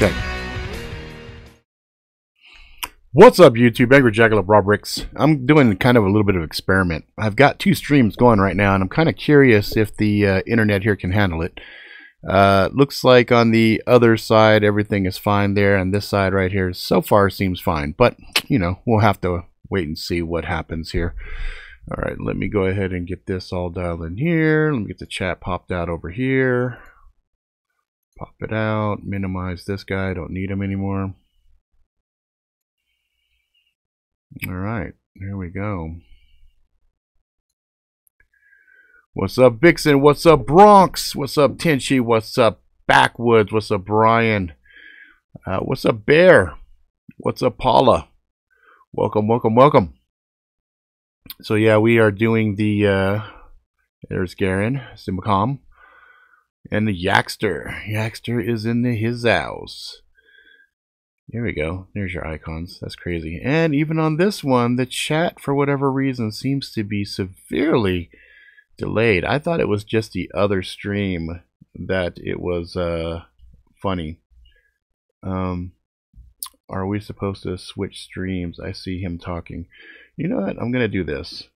check. What's up, YouTube? Angry Jackalope Robricks. I'm doing kind of a little bit of experiment. I've got 2 streams going right now, and I'm kind of curious if the internet here can handle it. Looks like on the other side everything is fine there, and this side right here so far seems fine. But, you know, we'll have to wait and see what happens here. Alright, let me go ahead and get this all dialed in here. Let me get the chat popped out over here. Pop it out. Minimize this guy. Don't need him anymore. Alright, here we go. What's up, Vixen? What's up, Bronx? What's up, Tinchy? What's up, Backwoods? What's up, Brian? What's up, Bear? What's up, Paula? Welcome, welcome, welcome. So yeah, we are doing the there's Garen, Simcom, and the Yaxter. Yaxter is in his house. There we go. There's your icons. That's crazy. And even on this one, the chat, for whatever reason, seems to be severely delayed. I thought it was just the other stream that it was funny. Are we supposed to switch streams? I see him talking. You know what? I'm going to do this.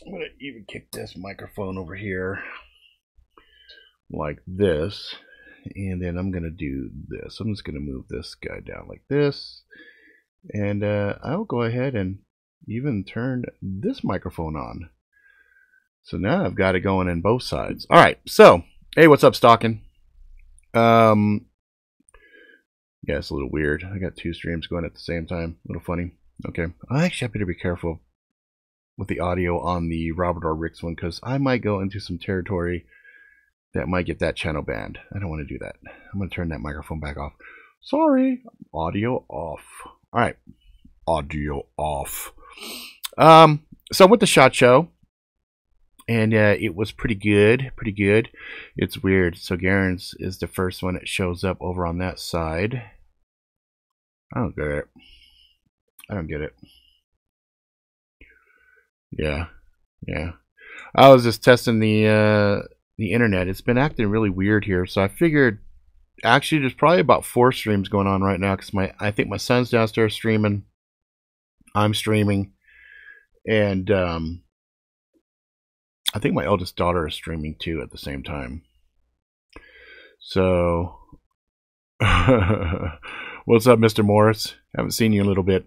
I'm going to even kick this microphone over here like this. And then I'm going to do this. I'm just going to move this guy down like this. And I'll go ahead and even turn this microphone on. So now I've got it going in both sides. All right. So, hey, what's up, Stalking? Yeah, it's a little weird. I got 2 streams going at the same time. A little funny. Okay. I actually have to be careful with the audio on the Robert R. Ricks one, because I might go into some territory that might get that channel banned. I don't want to do that. I'm going to turn that microphone back off. Sorry. Audio off. All right. Audio off. So with the SHOT Show, and it was pretty good. Pretty good. It's weird. So Garen's is the first one that shows up over on that side. I don't get it. I don't get it. Yeah. Yeah. I was just testing the internet. It's been acting really weird here, so I figured actually there's probably about 4 streams going on right now, because I think my son's downstairs streaming, I'm streaming, and I think my eldest daughter is streaming too at the same time. So what's up, Mr. Morris? Haven't seen you in a little bit.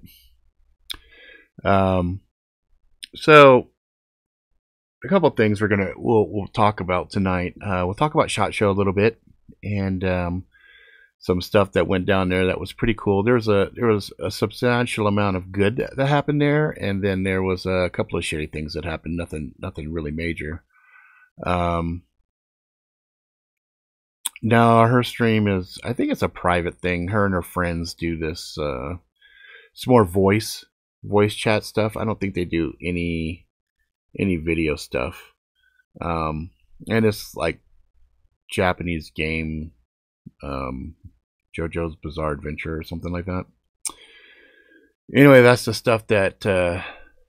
So a couple of things we'll talk about tonight. We'll talk about SHOT Show a little bit, and some stuff that went down there that was pretty cool. There was a substantial amount of good that happened there, and then there was a couple of shitty things that happened. Nothing really major. No, her stream is, I think it's a private thing. Her and her friends do this. It's more voice chat stuff. I don't think they do any video stuff, and it's like Japanese game, JoJo's Bizarre Adventure or something like that. Anyway, that's the stuff that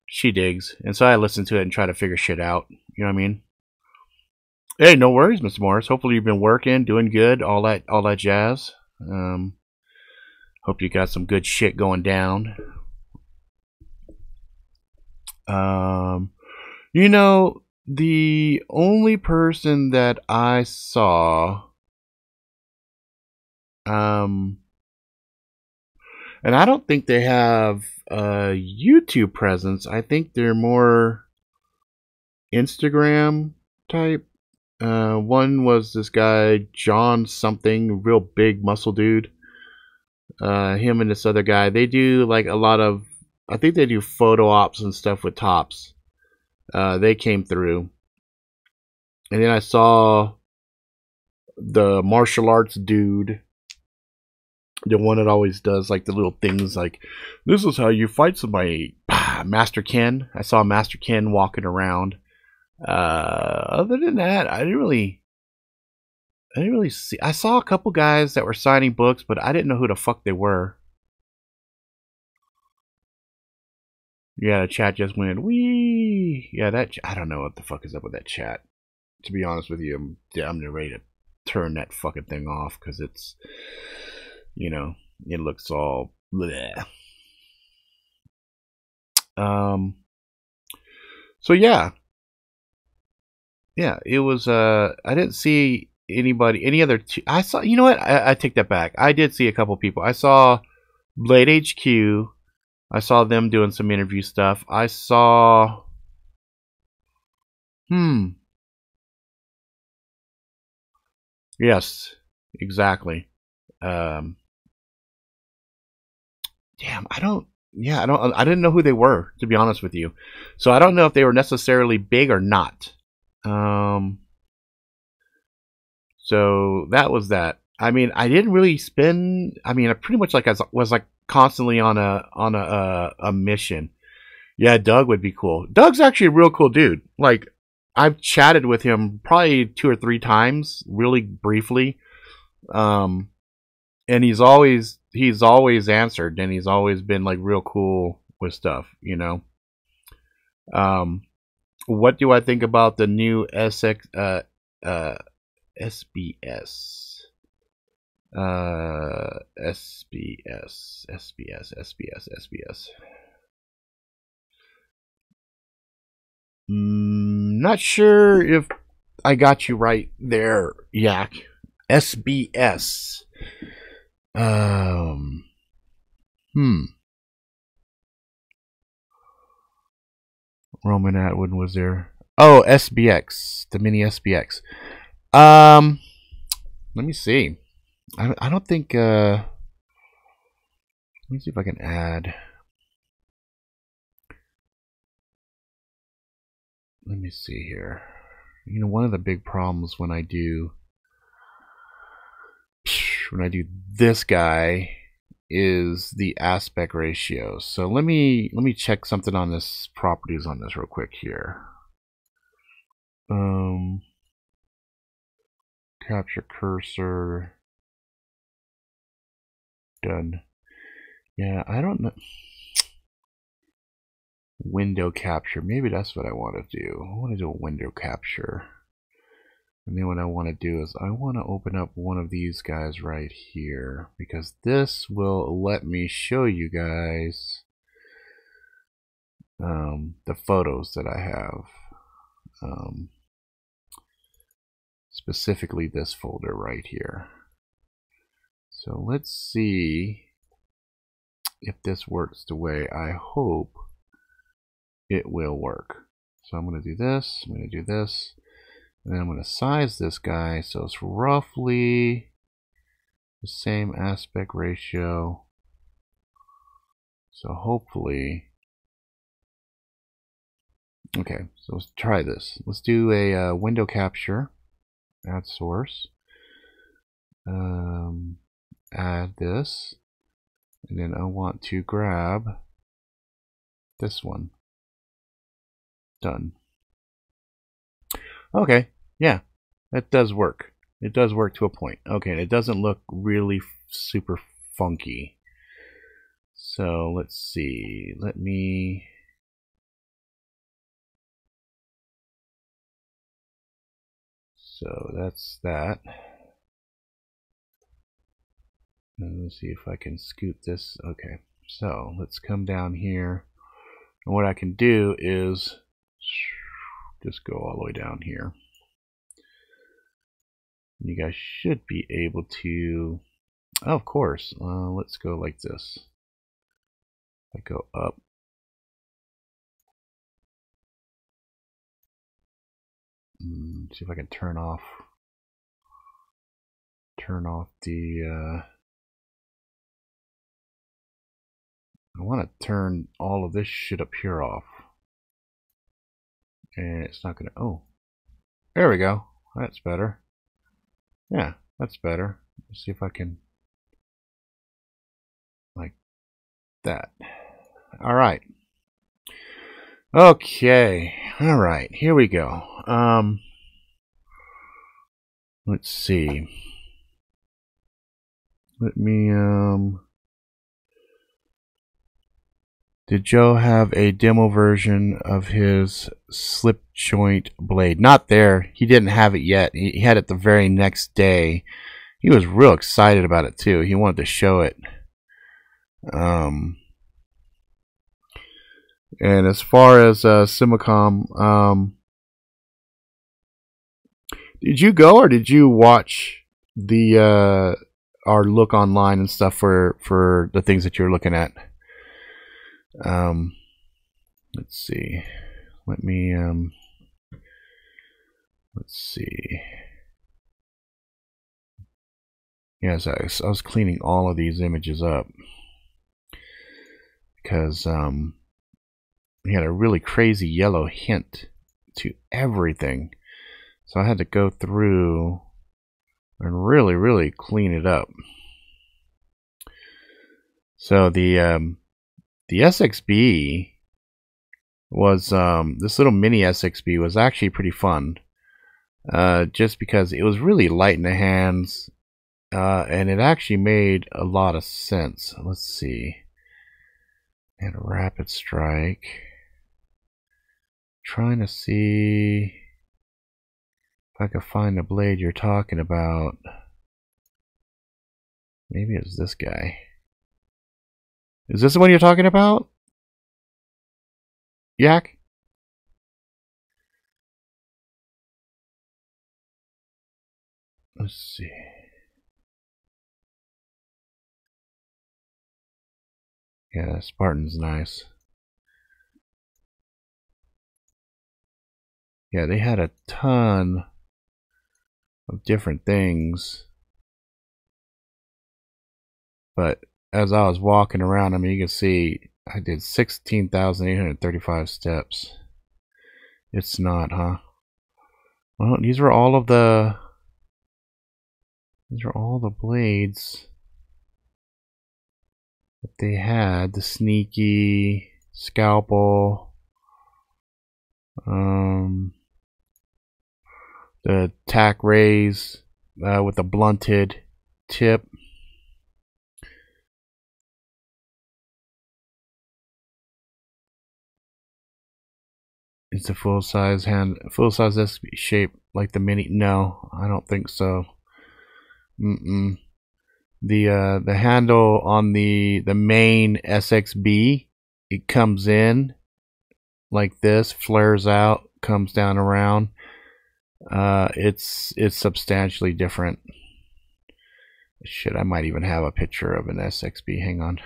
she digs, and so I listen to it and try to figure shit out. You know what I mean? Hey, no worries, Mr. Morris. Hopefully you've been working, doing good, all that jazz. Hope you got some good shit going down. You know, the only person that I saw, and I don't think they have a YouTube presence. I think they're more Instagram type. One was this guy, John something, real big muscle dude. Him and this other guy, they do like a lot of, I think they do photo ops and stuff with tops. They came through, and then I saw the martial arts dude, the one that always does like the little things like, this is how you fight somebody. Master Ken. I saw Master Ken walking around. Other than that, I didn't really see. I saw a couple guys that were signing books, but I didn't know who the fuck they were. Yeah, the chat just went, wee. Yeah, I don't know what the fuck is up with that chat. To be honest with you, I'm ready to turn that fucking thing off, because you know, it looks all bleh. So yeah, it was. I didn't see any other. I saw. You know what? I take that back. I did see a couple people. I saw Blade HQ. I saw them doing some interview stuff. I saw. Yes, exactly. Damn, I don't. Yeah, I don't. I didn't know who they were, to be honest with you. So I don't know if they were necessarily big or not. So that was that. I mean, I didn't really spend. I mean, I pretty much like I was like constantly on a mission. Yeah, Doug would be cool. Doug's actually a real cool dude. Like, I've chatted with him probably 2 or 3 times, really briefly. And he's always answered, and he's always been like real cool with stuff, you know. What do I think about the new SBS? SBS. Not sure if I got you right there, Yak. SBS. Roman Atwood was there. Oh, SBX, the mini SBX. Let me see. I don't think. Let me see if I can add. Let me see here. You know, one of the big problems when I do this guy is the aspect ratio. So let me check something on this properties on this real quick here. Capture cursor. Done. Yeah, I don't know. Window capture. Maybe that's what I want to do. I want to do a window capture. And then what I want to do is I want to open up one of these guys right here, because this will let me show you guys the photos that I have. Specifically this folder right here. So let's see if this works the way I hope it will work. So I'm going to do this, I'm going to do this, and then I'm going to size this guy so it's roughly the same aspect ratio. So hopefully, okay, so let's try this. Let's do a window capture, add source, add this, and then I want to grab this one. Done. Okay, yeah, that does work. It does work to a point. Okay, and it doesn't look really super funky. So let's see. Let me. So that's that. And let's see if I can scoot this. Okay, so let's come down here. And what I can do is just go all the way down here. You guys should be able to, oh, of course, let's go like this. I go up. See if I can turn off the, I want to turn all of this shit up here off. And it's not going to, oh, there we go. That's better. Yeah, that's better. Let's see if I can, like that. All right. Okay. All right. Here we go. Let's see. Let me, did Joe have a demo version of his slip joint blade? Not there. He didn't have it yet. He had it the very next day. he was real excited about it too. He wanted to show it. And as far as Simicom, did you go or did you watch the or look online and stuff for the things that you're looking at? Let's see. Let me let's see. Yes, I was cleaning all of these images up because we had a really crazy yellow hint to everything, so I had to go through and really clean it up. So the SXB was this little mini SXB was actually pretty fun, just because it was really light in the hands, and it actually made a lot of sense. Let's see. And a rapid strike. Trying to see if I could find the blade you're talking about. Maybe it's this guy. Is this the one you're talking about? Yak? Let's see. Yeah, Spartan's nice. Yeah, they had a ton of different things. But as I was walking around, I mean, you can see I did 16,835 steps. It's not, huh? Well, these are all the blades that they had. The sneaky, scalpel, the tack rays with a blunted tip. It's a full-size SB shape like the mini. No, I don't think so. The handle on the main SXB, it comes in like this, flares out, comes down around. It's substantially different. Shit, I might even have a picture of an SXB. Hang on.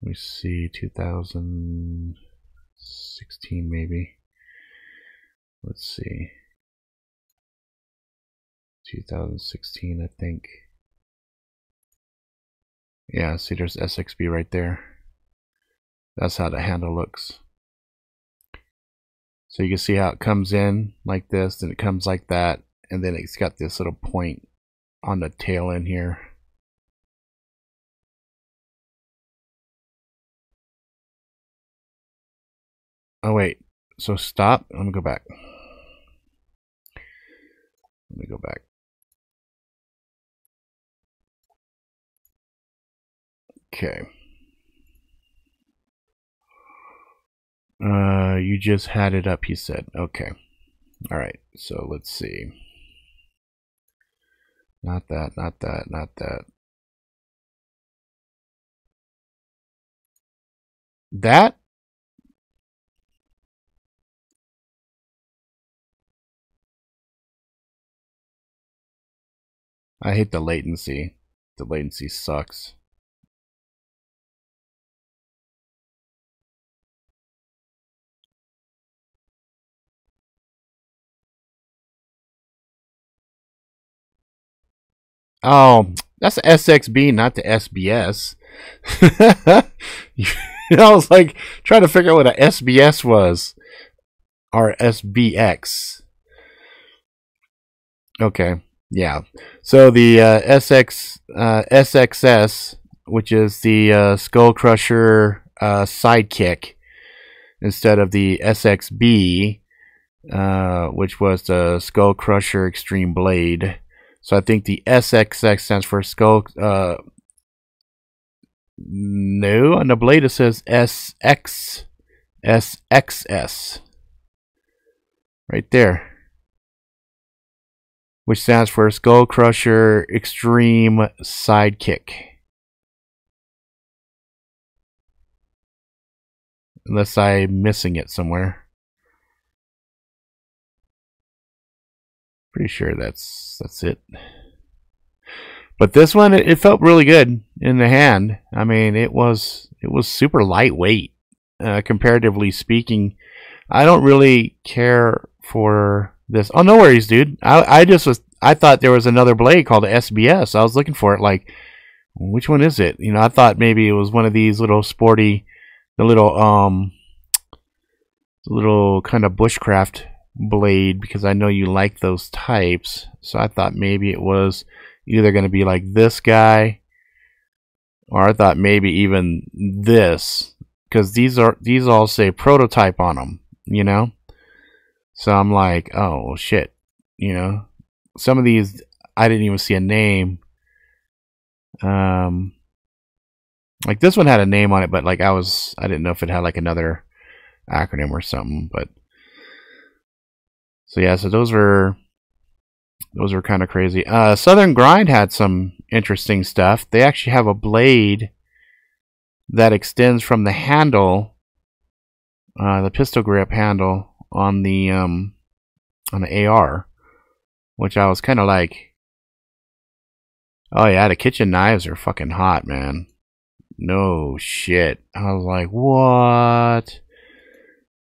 Let me see, 2016 maybe. Let's see. 2016, I think. Yeah, see, there's SXB right there. That's how the handle looks. So you can see how it comes in like this, and it comes like that, and then it's got this little point on the tail end here. Oh wait, so stop. Let me go back. Let me go back. Okay. You just had it up, he said. Okay. All right. So let's see. Not that, not that, not that. That? I hate the latency. The latency sucks. Oh, that's the SXB, not the SBS. I was like trying to figure out what a SBS was. Or SBX. Okay, yeah. So the SXS, which is the Skull Crusher sidekick, instead of the SXB, which was the Skull Crusher Extreme Blade. So I think the SXX stands for Skull. No, on the blade it says SXS. Right there. which stands for Skull Crusher Extreme Sidekick. Unless I'm missing it somewhere. Pretty sure that's it. But this one, it felt really good in the hand. I mean, it was super lightweight, comparatively speaking. I don't really care for this. Oh, no worries, dude. I thought there was another blade called a SBS. I was looking for it, like, which one is it? You know, I thought maybe it was one of these little sporty, the little kind of bushcraft blade, because I know you like those types. So I thought maybe it was either going to be like this guy, or I thought maybe even this, because these all say prototype on them, you know. So I'm like, oh shit, you know. Some of these I didn't even see a name. Like this one had a name on it, but like I didn't know if it had like another acronym or something. But so yeah, so those were kind of crazy. Southern Grind had some interesting stuff. They actually have a blade that extends from the handle, the pistol grip handle on the AR, which I was kind of like, oh yeah, the kitchen knives are fucking hot, man. No shit. I was like, what?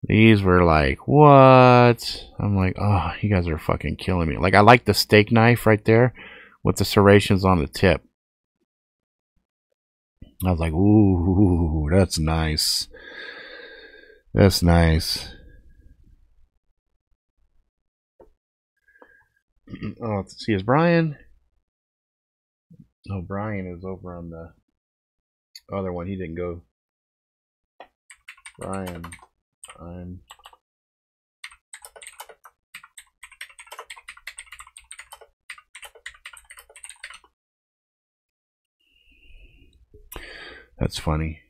These were like, what? I'm like, oh, you guys are fucking killing me. Like, I like the steak knife right there with the serrations on the tip. I was like, ooh, that's nice. That's nice. Oh, let's see, is Brian? Oh, Brian is over on the other one. He didn't go. Brian, that's funny.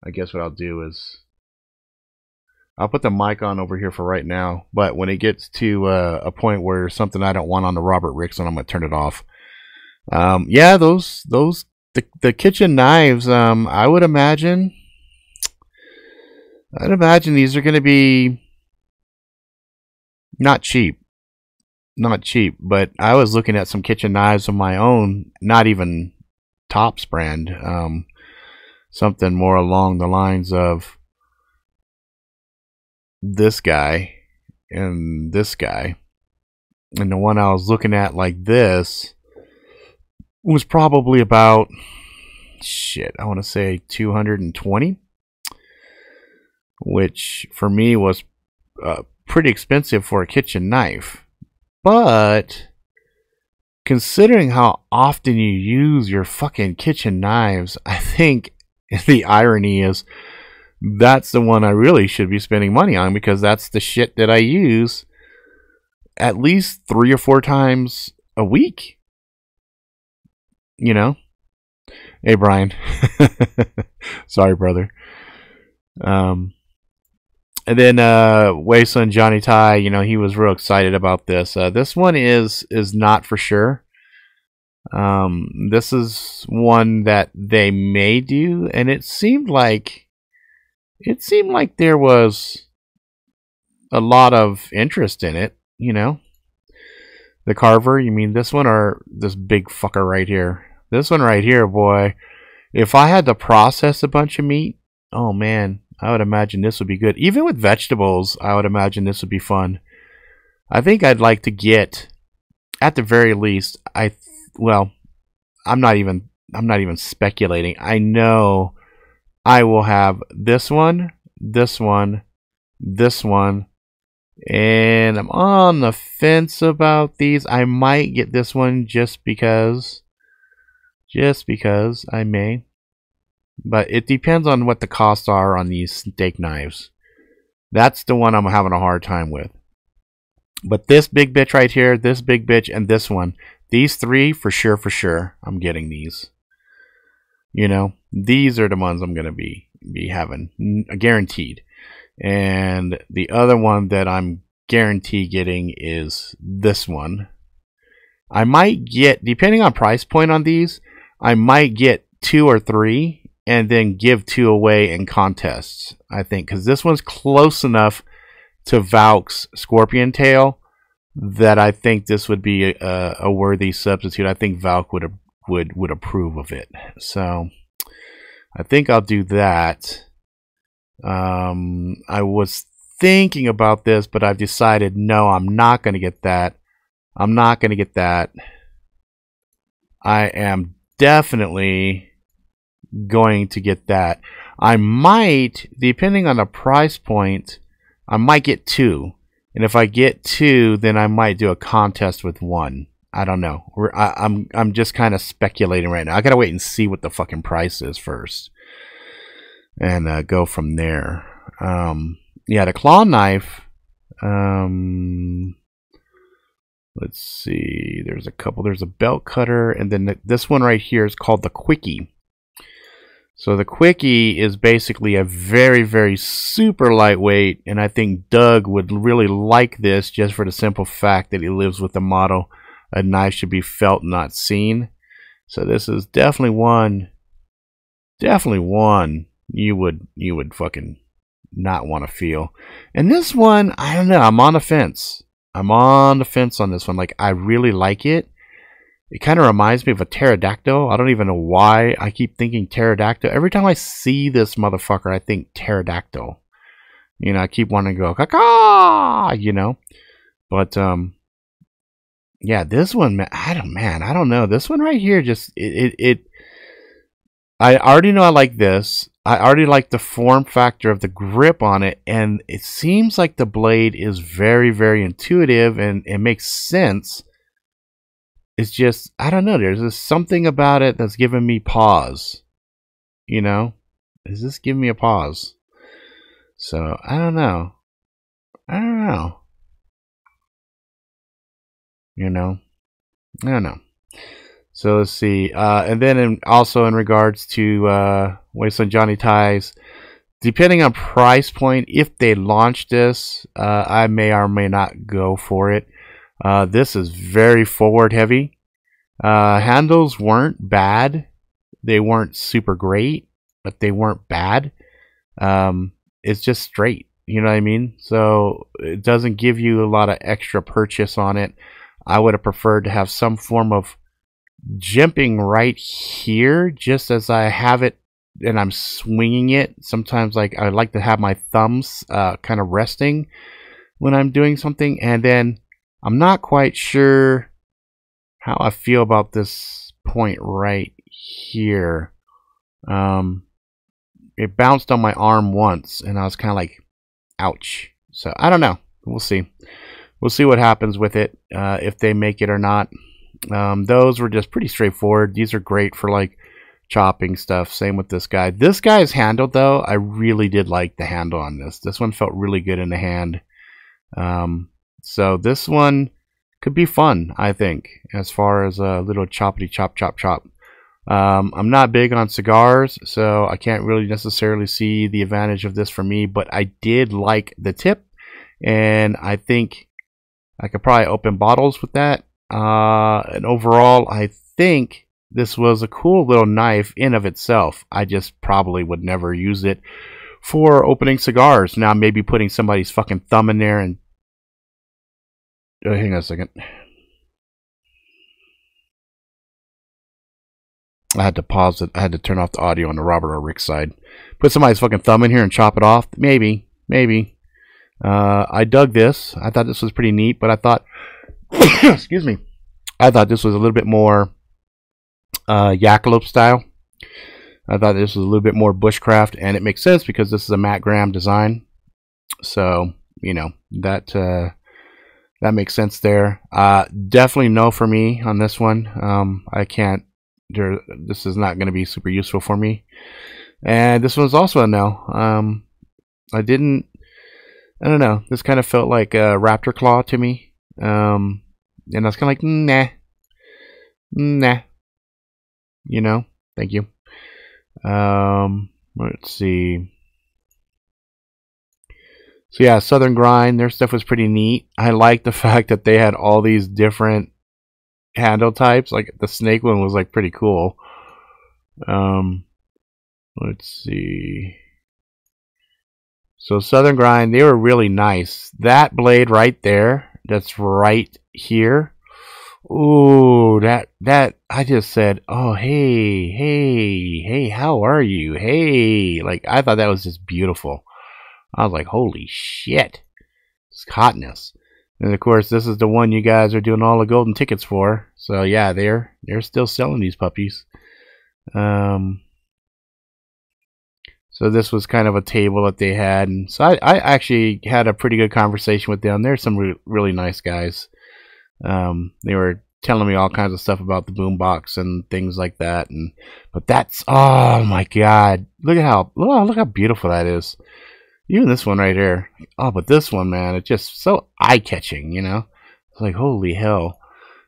I guess what I'll do is I'll put the mic on over here for right now, but when it gets to a point where something I don't want on the Robert Rickson, I'm gonna turn it off. Yeah, the kitchen knives. I'd imagine these are gonna be not cheap, but I was looking at some kitchen knives of my own, not even Tops brand, something more along the lines of this guy and this guy, and the one I was looking at like this was probably about, shit, I want to say 220, which for me was pretty expensive for a kitchen knife. But considering how often you use your fucking kitchen knives, I think the irony is that's the one I really should be spending money on, because that's the shit that I use at least 3 or 4 times a week. You know? Hey, Brian. Sorry, brother. And then Wayson Johnny Tai, you know, he was real excited about this. This one is not for sure. This is one that they may do, and it seemed like there was a lot of interest in it, you know. The carver, you mean this one or this big fucker right here? This one right here, boy. If I had to process a bunch of meat, oh man, I would imagine this would be good. Even with vegetables, I would imagine this would be fun. I think I'd like to get, at the very least, well, I'm not even speculating. I know I will have this one, this one, this one, and I'm on the fence about these. I might get this one just because I may. But it depends on what the costs are on these steak knives. That's the one I'm having a hard time with. But this big bitch right here, this big bitch, and this one, these 3 for sure, I'm getting these. You know, these are the ones I'm gonna be having, guaranteed. And the other one that I'm guarantee getting is this one. I might get, depending on price point on these, I might get 2 or 3 and then give 2 away in contests, I think, because this one's close enough to Valk's Scorpion Tail that I think this would be a worthy substitute. I think Valk would approve of it. So I think I'll do that. I was thinking about this, but I've decided no, I'm not going to get that. I'm not going to get that. I am definitely going to get that. I might, depending on the price point, I might get 2. And if I get 2, then I might do a contest with 1. I don't know. I'm just kind of speculating right now. I gotta wait and see what the fucking price is first, and go from there. Yeah, the claw knife. Let's see. There's a couple. There's a belt cutter, and then this one right here is called the Quickie. So the Quickie is basically a very, very super lightweight, and I think Doug would really like this just for the simple fact that he lives with the motto, "A knife should be felt, not seen." So this is definitely one you would fucking not want to feel. And this one, I don't know, I'm on the fence. I'm on the fence on this one. Like, I really like it. It kind of reminds me of a pterodactyl. I don't even know why I keep thinking pterodactyl. Every time I see this motherfucker, I think pterodactyl. You know, I keep wanting to go, caca, you know. But, yeah, this one, man, I don't know. This one right here, just, I already know I like this. I already like the form factor of the grip on it, and it seems like the blade is very, very intuitive, and it makes sense. It's just, I don't know, there's just something about it that's giving me pause. You know? Is this giving me a pause? So, I don't know. You know? I don't know. So let's see. And then also in regards to Wasteland Johnny Ties, depending on price point, if they launch this, I may or may not go for it. This is very forward heavy. Handles weren't bad. They weren't super great, but they weren't bad. It's just straight. You know what I mean? So it doesn't give you a lot of extra purchase on it. I would have preferred to have some form of jimping right here, just as I have it and I'm swinging it. Sometimes, like, I like to have my thumbs kind of resting when I'm doing something, and then I'm not quite sure how I feel about this point right here. It bounced on my arm once, and I was kind of like, ouch. So I don't know. We'll see. We'll see what happens with it, if they make it or not. Those were just pretty straightforward. These are great for like chopping stuff. Same with this guy. This guy's handle, though, I really did like the handle on this. This one felt really good in the hand. So this one could be fun, I think, as far as a little choppity chop chop chop. I'm not big on cigars, so I can't really necessarily see the advantage of this for me, but I did like the tip, and I think I could probably open bottles with that. And overall, I think this was a cool little knife in of itself. I just probably would never use it for opening cigars. Now, maybe putting somebody's fucking thumb in there and... hang on a second. I had to pause it. I had to turn off the audio on the Robert or Rick side. Put somebody's fucking thumb in here and chop it off. Maybe. I dug this. I thought this was pretty neat, but I thought... excuse me. I thought this was a little bit more Jackalope style. I thought this was a little bit more bushcraft, and it makes sense because this is a Matt Graham design. So, you know, that makes sense there. Definitely no for me on this one. I can't. This is not going to be super useful for me. And this one's also a no. I don't know. This kind of felt like a raptor claw to me. And I was kind of like, nah. You know, thank you. Let's see. So yeah, Southern Grind, their stuff was pretty neat. I like the fact that they had all these different handle types. Like the snake one was like pretty cool. Let's see. So Southern Grind, they were really nice. That blade right there, that's right here. Ooh, that I just said, oh hey, how are you? Hey, like I thought that was just beautiful. I was like, holy shit, it's hotness. And of course, this is the one you guys are doing all the golden tickets for. So yeah, they're still selling these puppies. So this was kind of a table that they had, and so I actually had a pretty good conversation with them. They're some really nice guys. They were telling me all kinds of stuff about the boombox and things like that. But that's, oh my god, look how beautiful that is. Even this one right here. Oh, but this one, man, it's just so eye-catching, you know. It's like, holy hell.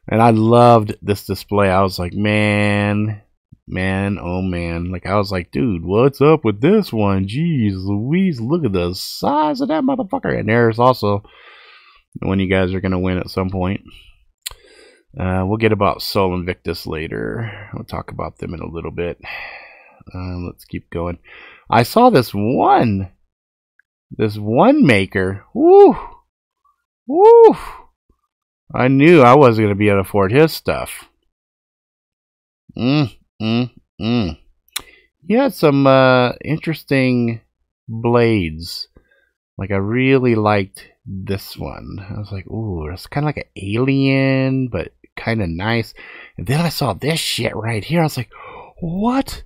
And I loved this display. I was like, man, oh man. Like, I was like, dude, what's up with this one? Jeez Louise, look at the size of that motherfucker. And there's also one you guys are going to win at some point. We'll get about Sol Invictus later. We'll talk about them in a little bit. Let's keep going. I saw this one maker. Woo! I knew I wasn't going to be able to afford his stuff. He had some interesting blades. Like, I really liked this one. I was like, ooh, it's kind of like an alien, but kind of nice. And then I saw this shit right here. I was like, what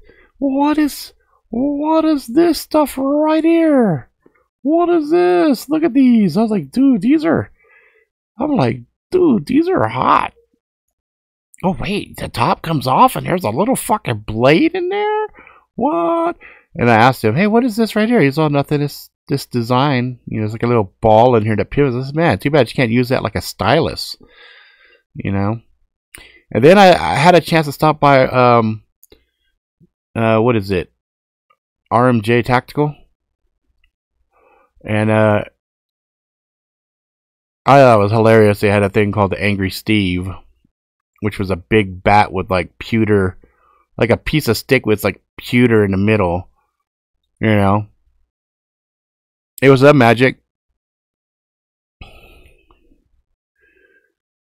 is this stuff right here? What is this? Look at these. I was like, dude, these are hot. Oh wait, the top comes off and there's a little fucking blade in there? What? And I asked him, hey, what is this right here? He's all, nothing. This design, you know, there's like a little ball in here that pivots. This, man, too bad you can't use that like a stylus, you know. And then I had a chance to stop by what is it, RMJ Tactical, and I thought it was hilarious. They had a thing called the Angry Steve, which was a big bat with like pewter, like a piece of stick with like pewter in the middle, you know. It was a Magic.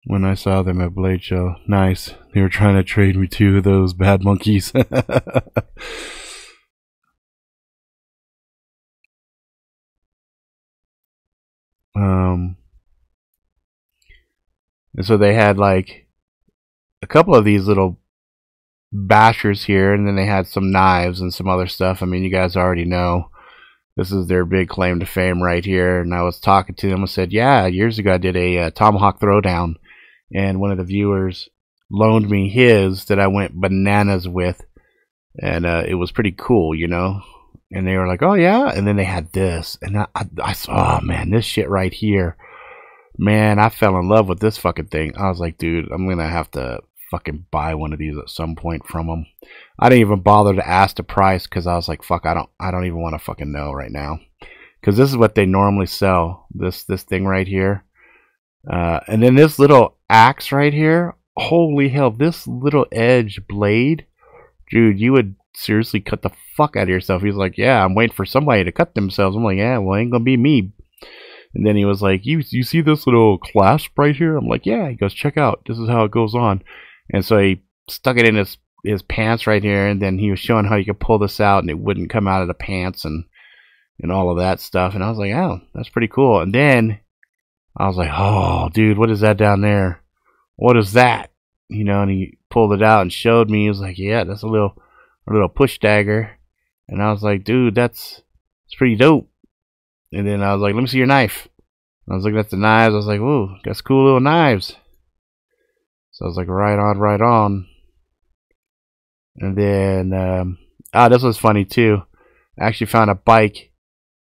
When I saw them at Blade Show, nice. They were trying to trade me two of those bad monkeys. And so they had like a couple of these little bashers here, and then they had some knives and some other stuff. I mean, you guys already know. This is their big claim to fame right here. And I was talking to them. I said, yeah, years ago I did a Tomahawk Throwdown. And one of the viewers loaned me his that I went bananas with. And it was pretty cool, you know. And they were like, oh, yeah. And then they had this. And I saw, oh, man, this shit right here. Man, I fell in love with this fucking thing. I was like, dude, I'm going to have to fucking buy one of these at some point from them. I didn't even bother to ask the price because I was like, fuck, I don't even want to fucking know right now, because this is what they normally sell, this thing right here. And then this little axe right here, holy hell, this little edge blade, dude, you would seriously cut the fuck out of yourself. He's like, yeah, I'm waiting for somebody to cut themselves. I'm like, yeah, well, it ain't gonna be me. And then he was like, you see this little clasp right here? I'm like, yeah. He goes, check out, this is how it goes on. And so he stuck it in his pants right here, and then he was showing how you could pull this out and it wouldn't come out of the pants and all of that stuff. And I was like, oh, that's pretty cool. And then I was like, oh, dude, what is that down there? What is that? You know, and he pulled it out and showed me. He was like, yeah, that's a little push dagger. And I was like, dude, it's pretty dope. And then I was like, let me see your knife. I was looking at the knives. I was like, ooh, got some cool little knives. So I was like, right on. And then, this was funny too. I actually found a bike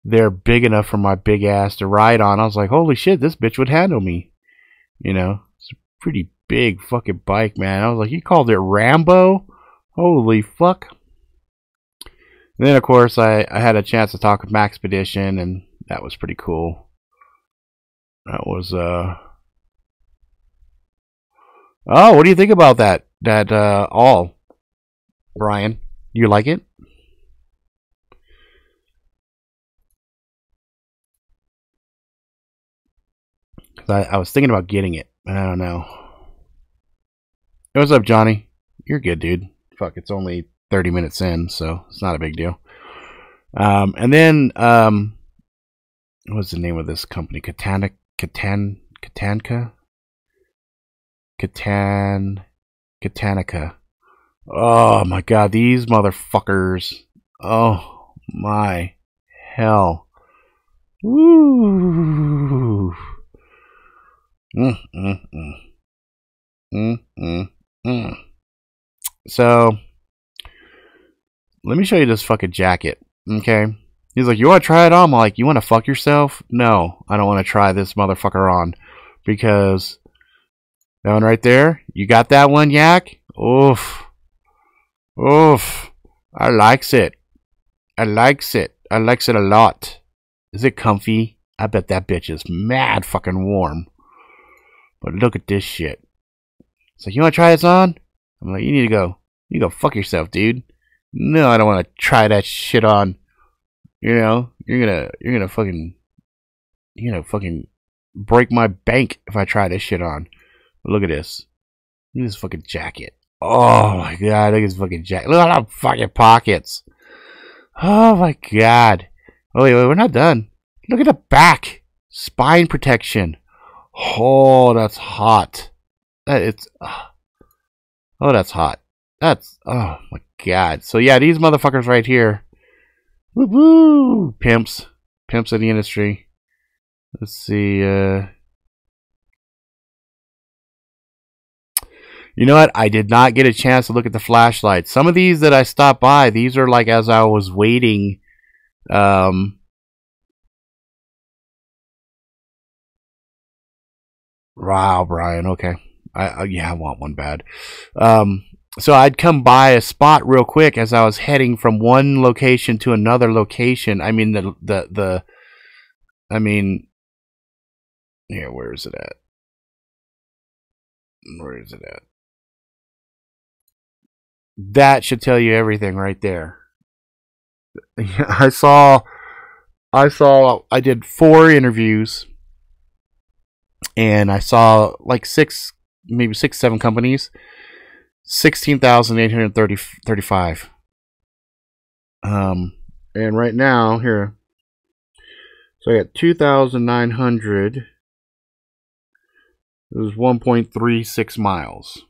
there big enough for my big ass to ride on. I was like, holy shit, this bitch would handle me. You know, it's a pretty big fucking bike, man. I was like, you called it Rambo? Holy fuck. And then, of course, I had a chance to talk with Maxpedition, and That was pretty cool. That was oh, what do you think about that? That all, Brian? You like it? I was thinking about getting it. I don't know. Hey, what's up, Johnny? You're good, dude. Fuck, it's only 30 minutes in, so it's not a big deal. And then what's the name of this company? Katanka. Oh my god, these motherfuckers. Oh my hell. Woo. So, let me show you this fucking jacket, okay? He's like, you want to try it on? I'm like, you want to fuck yourself? No, I don't want to try this motherfucker on. Because, that one right there, you got that one, Yak? Oof. Oof. I likes it. I likes it. I likes it a lot. Is it comfy? I bet that bitch is mad fucking warm. But look at this shit. It's like, you want to try this on? I'm like, you need to go. You go fuck yourself, dude. No, I don't want to try that shit on. You know, you're gonna fucking break my bank if I try this shit on. But look at this. Look at this fucking jacket. Oh my god, look at this fucking jacket. Look at the fucking pockets. Oh my god. Oh wait, we're not done. Look at the back. Spine protection. Oh, that's hot. That's hot. That's, oh my god. So yeah, these motherfuckers right here. Woo woo! Pimps. Pimps in the industry. Let's see, you know what? I did not get a chance to look at the flashlights. Some of these that I stopped by, these are like as I was waiting. Wow, Brian. Okay. Yeah, I want one bad. So I'd come by a spot real quick as I was heading from one location to another location. I mean, yeah, where is it at? Where is it at? That should tell you everything right there. I did 4 interviews, and I saw like 6, maybe 6, 7 companies. 16,835. And right now here, so I got 2,900. It was 1.36 miles.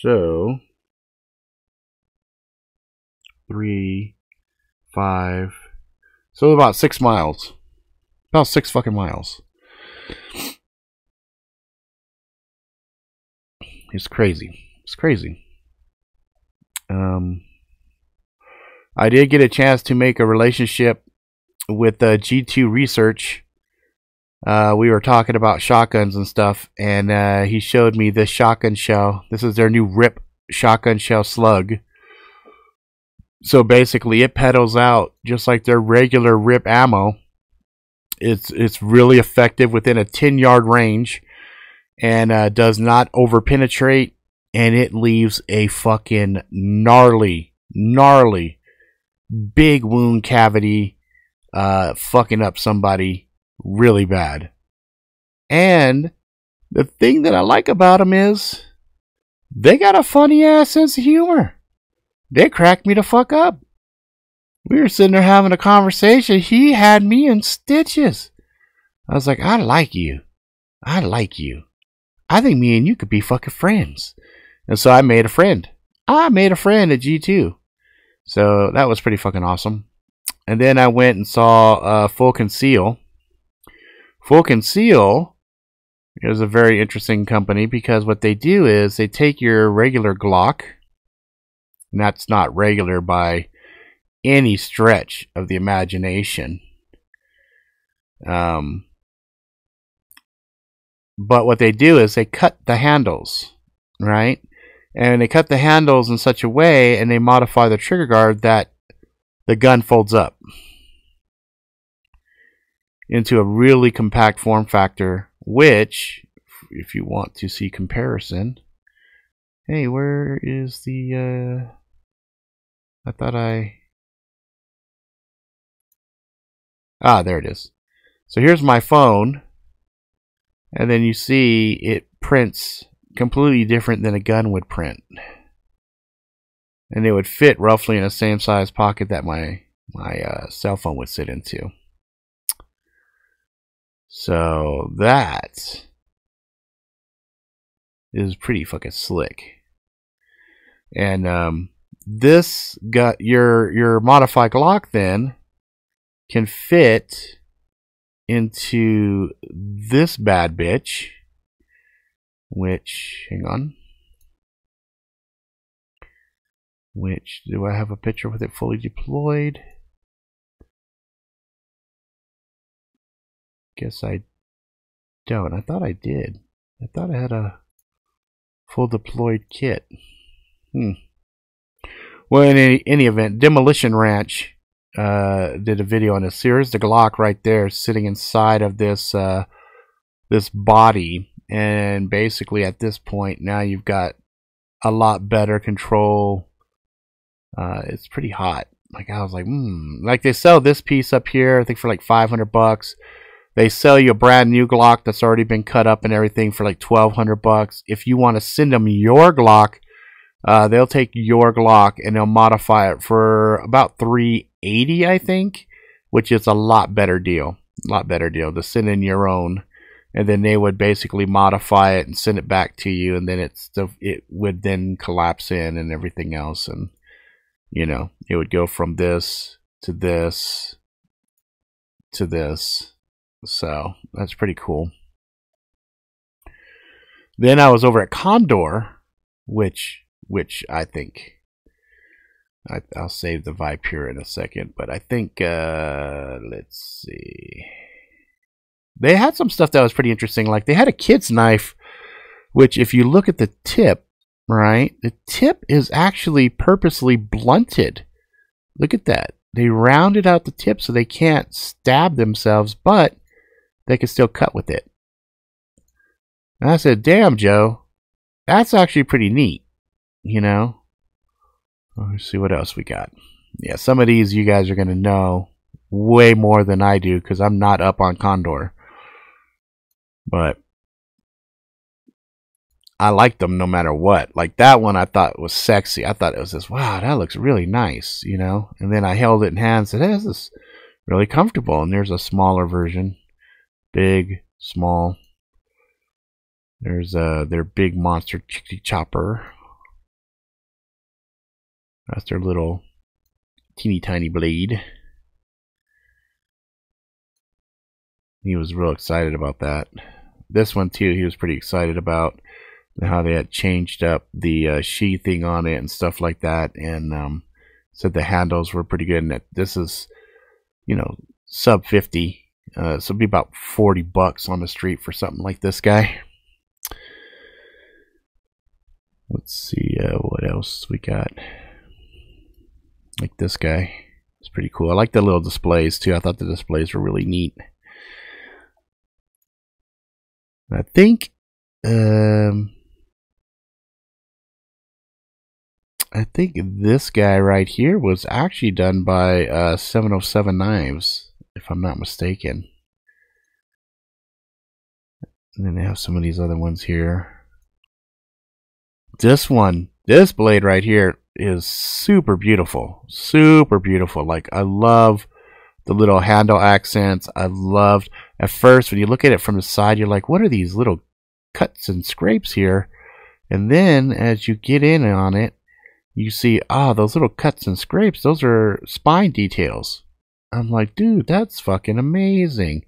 So 3, 5. So about 6 miles. About 6 fucking miles. It's crazy. It's crazy. I did get a chance to make a relationship with G2 Research. We were talking about shotguns and stuff, and he showed me this shotgun shell. This is their new RIP shotgun shell slug. So basically, it pedals out just like their regular RIP ammo. It's really effective within a 10-yard range, and does not over penetrate, and it leaves a fucking gnarly big wound cavity, fucking up somebody really bad. And the thing that I like about them is they got a funny ass sense of humor. They cracked me the fuck up. We were sitting there having a conversation. He had me in stitches. I was like, I like you. I like you. I think me and you could be fucking friends. And so I made a friend. I made a friend at G2. So that was pretty fucking awesome. And then I went and saw Full Conceal. Full Conceal is a very interesting company because what they do is they take your regular Glock, and that's not regular by any stretch of the imagination. But what they do is they cut the handles, right? And they cut the handles in such a way, and they modify the trigger guard that the gun folds up into a really compact form factor, which, if you want to see comparison, hey, where is the, I thought there it is. So here's my phone, and then you see it prints completely different than a gun would print. And it would fit roughly in the same size pocket that my cell phone would sit into. So that is pretty fucking slick. And this got your modified Glock then can fit into this bad bitch, which, hang on, which, do I have a picture with it fully deployed? Guess I don't. I thought I did. I thought I had a full deployed kit. Well, in any event, Demolition Ranch did a video on this. Here's the Glock right there sitting inside of this this body, and basically at this point now you've got a lot better control. It's pretty hot. Like, I was like, like, they sell this piece up here I think for like $500. They sell you a brand new Glock that's already been cut up and everything for like $1,200. If you want to send them your Glock, they'll take your Glock and they'll modify it for about $380, I think, which is a lot better deal. A lot better deal to send in your own, and then they would basically modify it and send it back to you, and then it would then collapse in and everything else, and you know, it would go from this to this to this. So that's pretty cool. Then I was over at Condor, which I think I'll save the Vipera in a second, but I think let's see, they had some stuff that was pretty interesting. Like, they had a kid's knife, which if you look at the tip, right, the tip is actually purposely blunted. Look at that. They rounded out the tip so they can't stab themselves, but they can still cut with it. And I said, damn, Joe, that's actually pretty neat, you know. Let's see what else we got. Yeah, some of these you guys are going to know way more than I do because I'm not up on Condor. But I liked them no matter what. Like, that one I thought was sexy. I thought it was this, wow, that looks really nice, you know. And then I held it in hand and said, hey, this is really comfortable. And there's a smaller version. Big, small. There's their big monster chickadee chopper. That's their little teeny tiny blade. He was real excited about that. This one too, he was pretty excited about how they had changed up the sheathing on it and stuff like that, and said the handles were pretty good. And that this is, you know, sub 50. So it'd be about $40 on the street for something like this guy. Let's see what else we got. Like this guy. It's pretty cool. I like the little displays too. I thought the displays were really neat. I think this guy right here was actually done by 707 Knives, if I'm not mistaken. And then they have some of these other ones here. This one, this blade right here is super beautiful. Super beautiful. Like, I love the little handle accents. I loved, at first, when you look at it from the side, you're like, what are these little cuts and scrapes here? And then as you get in on it, you see, those little cuts and scrapes, those are spine details. I'm like, dude, that's fucking amazing.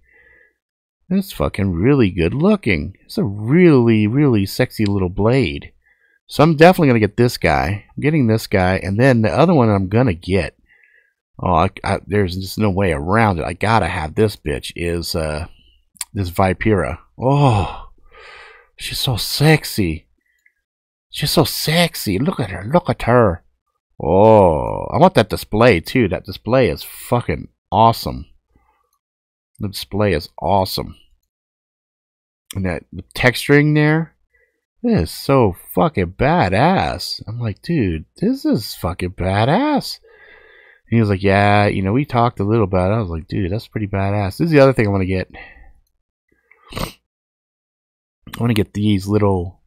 That's fucking really good looking. It's a really, really sexy little blade. So I'm definitely going to get this guy. I'm getting this guy. And then the other one I'm going to get, there's just no way around it. I got to have this bitch, is this Vipera. Oh, she's so sexy. She's so sexy. Look at her. Look at her. Oh, I want that display too. That display is fucking awesome. The display is awesome. And that the texturing there is so fucking badass. I'm like, dude, this is fucking badass. And he was like, yeah, you know, we talked a little about it. I was like, dude, that's pretty badass. This is the other thing I want to get. I want to get these little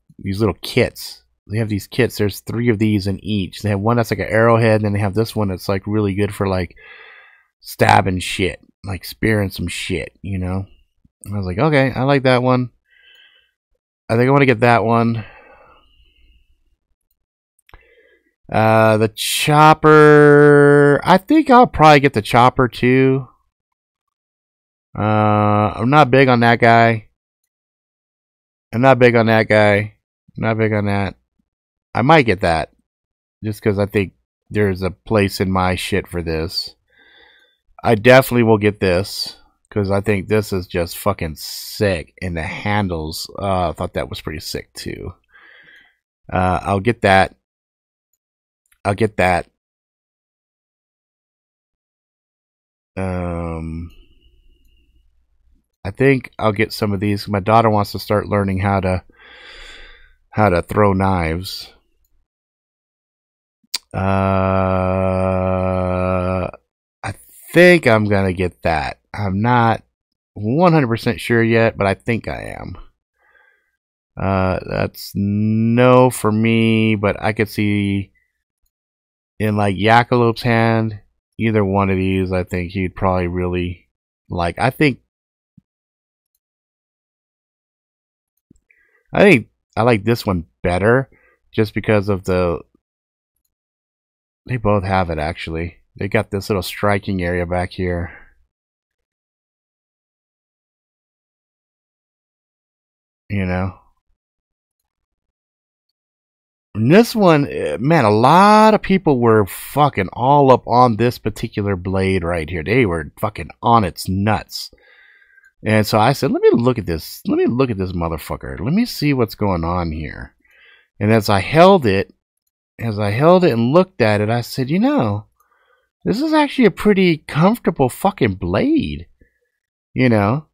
kits. They have these kits. There's 3 of these in each. They have one that's like an arrowhead, and then they have this one that's like really good for like stabbing shit, like spearing some shit, you know. And I was like, okay, I like that one. I think I want to get that one. The chopper. I think I'll probably get the chopper too. I'm not big on that guy. I'm not big on that guy. Not big on that. I might get that. Just because I think there's a place in my shit for this. I definitely will get this. Because I think this is just fucking sick. And the handles. I thought that was pretty sick too. I'll get that. I'll get that. I think I'll get some of these. My daughter wants to start learning how to throw knives. I think I'm gonna get that. I'm not 100% sure yet, but I think I am. That's no for me, but I could see in like Yakalope's hand, either one of these, I think he'd probably really like. I think I like this one better just because of the. They both have it actually. They got this little striking area back here. You know. And this one, man, a lot of people were fucking all up on this particular blade right here. They were fucking on its nuts. And so I said, let me look at this. Let me look at this motherfucker. Let me see what's going on here. And as I held it and looked at it, I said, you know, this is actually a pretty comfortable fucking blade. You know?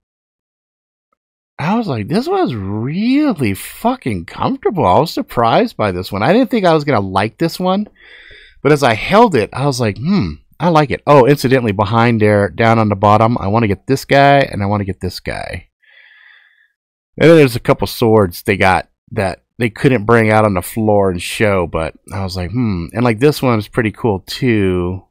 I was like, this was really fucking comfortable. I was surprised by this one. I didn't think I was going to like this one. But as I held it, I was like, I like it. Oh, incidentally, behind there, down on the bottom, I want to get this guy and I want to get this guy. And then there's a couple swords they got that they couldn't bring out on the floor and show. But I was like, And like this one's pretty cool too.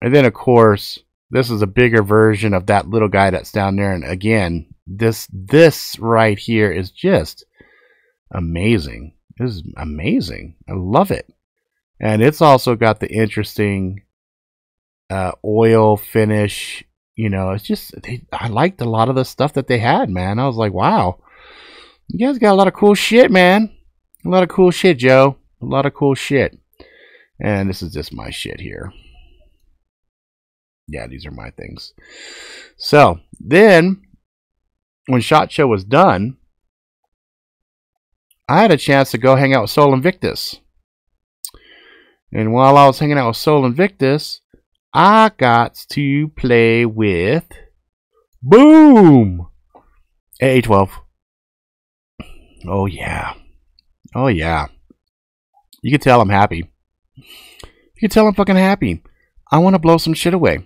And then, of course, this is a bigger version of that little guy that's down there. And again, this right here is just amazing. This is amazing. I love it. And it's also got the interesting oil finish. You know, it's just, I liked a lot of the stuff that they had, man. I was like, wow. You guys got a lot of cool shit, man. A lot of cool shit, Joe. A lot of cool shit. And this is just my shit here. Yeah, these are my things. So, then, when SHOT Show was done, I had a chance to go hang out with Sol Invictus. And while I was hanging out with Sol Invictus, I got to play with Boom! AA12. Oh, yeah. Oh, yeah. You can tell I'm happy. You can tell I'm fucking happy. I want to blow some shit away.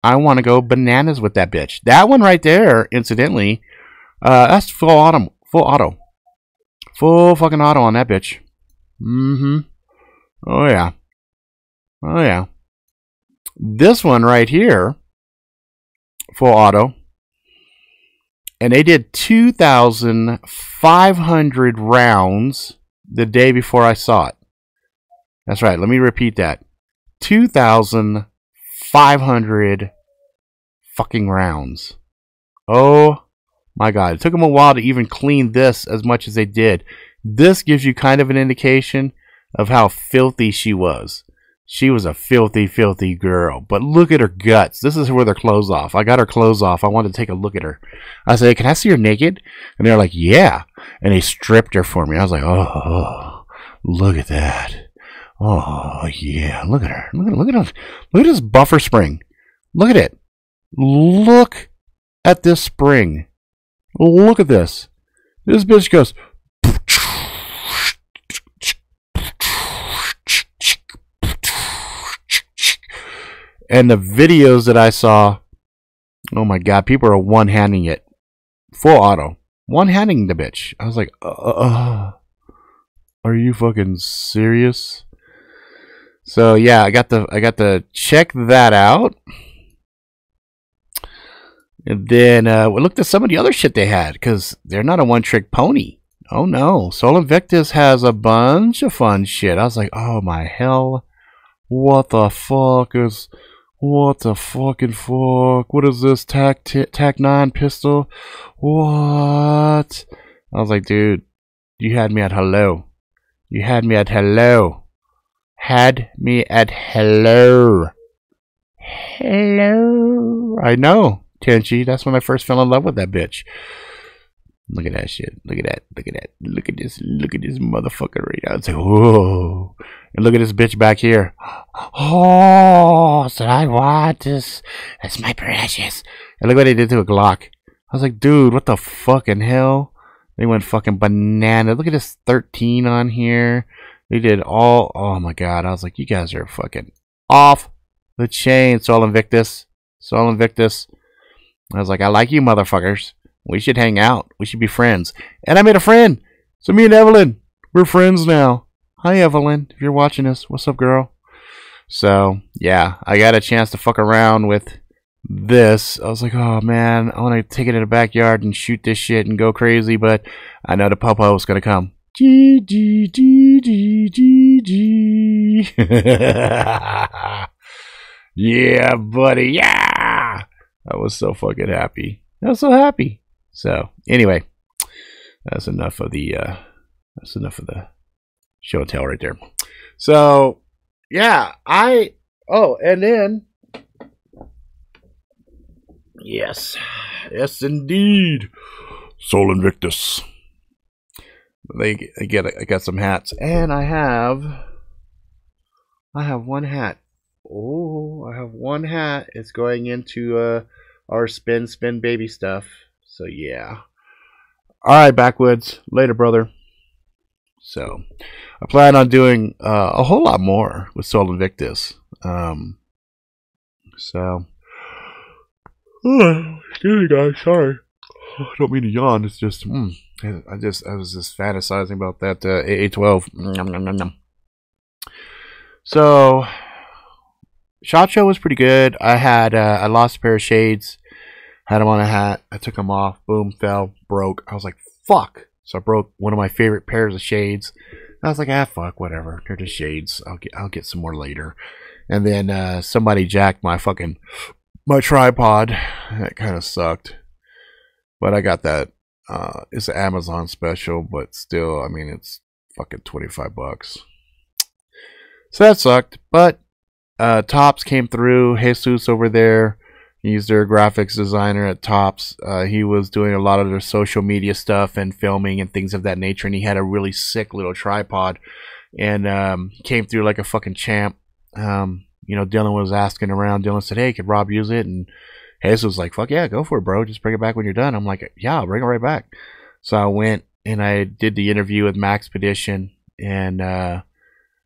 I want to go bananas with that bitch. That one right there, incidentally, that's full auto. Full fucking auto on that bitch. Oh, yeah. Oh, yeah. This one right here, full auto. And they did 2,500 rounds the day before I saw it. That's right. Let me repeat that. 2,500 fucking rounds. Oh my god. It took them a while to even clean this as much as they did. This gives you kind of an indication of how filthy she was. She was a filthy, filthy girl. But look at her guts. This is where their clothes off. I got her clothes off. I wanted to take a look at her. I said, can I see her naked? And they're like, yeah. And they stripped her for me. I was like, oh, look at that. Oh yeah, look at her. Look at this buffer spring. Look at it. Look at this spring. Look at this. This bitch goes. And the videos that I saw, oh my god, people are one-handing it. Full auto. One-handing the bitch. I was like, are you fucking serious? So yeah, I got to check that out. And then we looked at some of the other shit they had, because they're not a one-trick pony. Oh no, Sol Invictus has a bunch of fun shit. I was like, oh my hell, what the fuck is... What the fucking fuck? What is this? Tac 9 pistol? What? I was like, dude, you had me at hello. You had me at hello. Had me at hello. Hello. I know, Tenchi. That's when I first fell in love with that bitch. Look at that shit. Look at that. Look at that. Look at this. Look at this motherfucker right now. It's like, whoa. And look at this bitch back here. Oh, so I want this. That's my precious. And look what they did to a Glock. I was like, dude, what the fucking hell? They went fucking banana. Look at this 13 on here. They did all. Oh my god. I was like, you guys are fucking off the chain. Sol Invictus. Sol Invictus. I was like, I like you motherfuckers. We should hang out. We should be friends. And I made a friend. So me and Evelyn, we're friends now. Hi, Evelyn. If you're watching this, what's up, girl? So, yeah, I got a chance to fuck around with this. I was like, oh, man, I want to take it in the backyard and shoot this shit and go crazy, but I know the popo is going to come. G, G, G, G, G, G. Yeah, buddy, yeah! I was so fucking happy. I was so happy. So anyway, that's enough of the show and tell right there. So yeah, and then yes indeed, Sol Invictus. I got some hats, and I have one hat. Oh, I have one hat. It's going into our spin baby stuff. So yeah. Alright, Backwoods. Later, brother. So I plan on doing a whole lot more with Sol Invictus. So excuse me guys, sorry. I don't mean to yawn, it's just I was just fantasizing about that AA12. So SHOT Show was pretty good. I lost a pair of shades. Had them on a hat. I took them off. Boom, fell, broke. I was like, fuck. So I broke one of my favorite pairs of shades. I was like, fuck, whatever. They're just shades. I'll get some more later. And then somebody jacked my tripod. That kind of sucked. But I got that. It's an Amazon special, but still, I mean, it's fucking $25. So that sucked. But Tops came through. Jesus over there. He's their graphics designer at Tops. He was doing a lot of their social media stuff and filming and things of that nature. And he had a really sick little tripod. And came through like a fucking champ. You know, Dylan was asking around. Dylan said, hey, could Rob use it? And Jesus was like, fuck yeah, go for it, bro. Just bring it back when you're done. I'm like, yeah, I'll bring it right back. So I went and I did the interview with Maxpedition. And I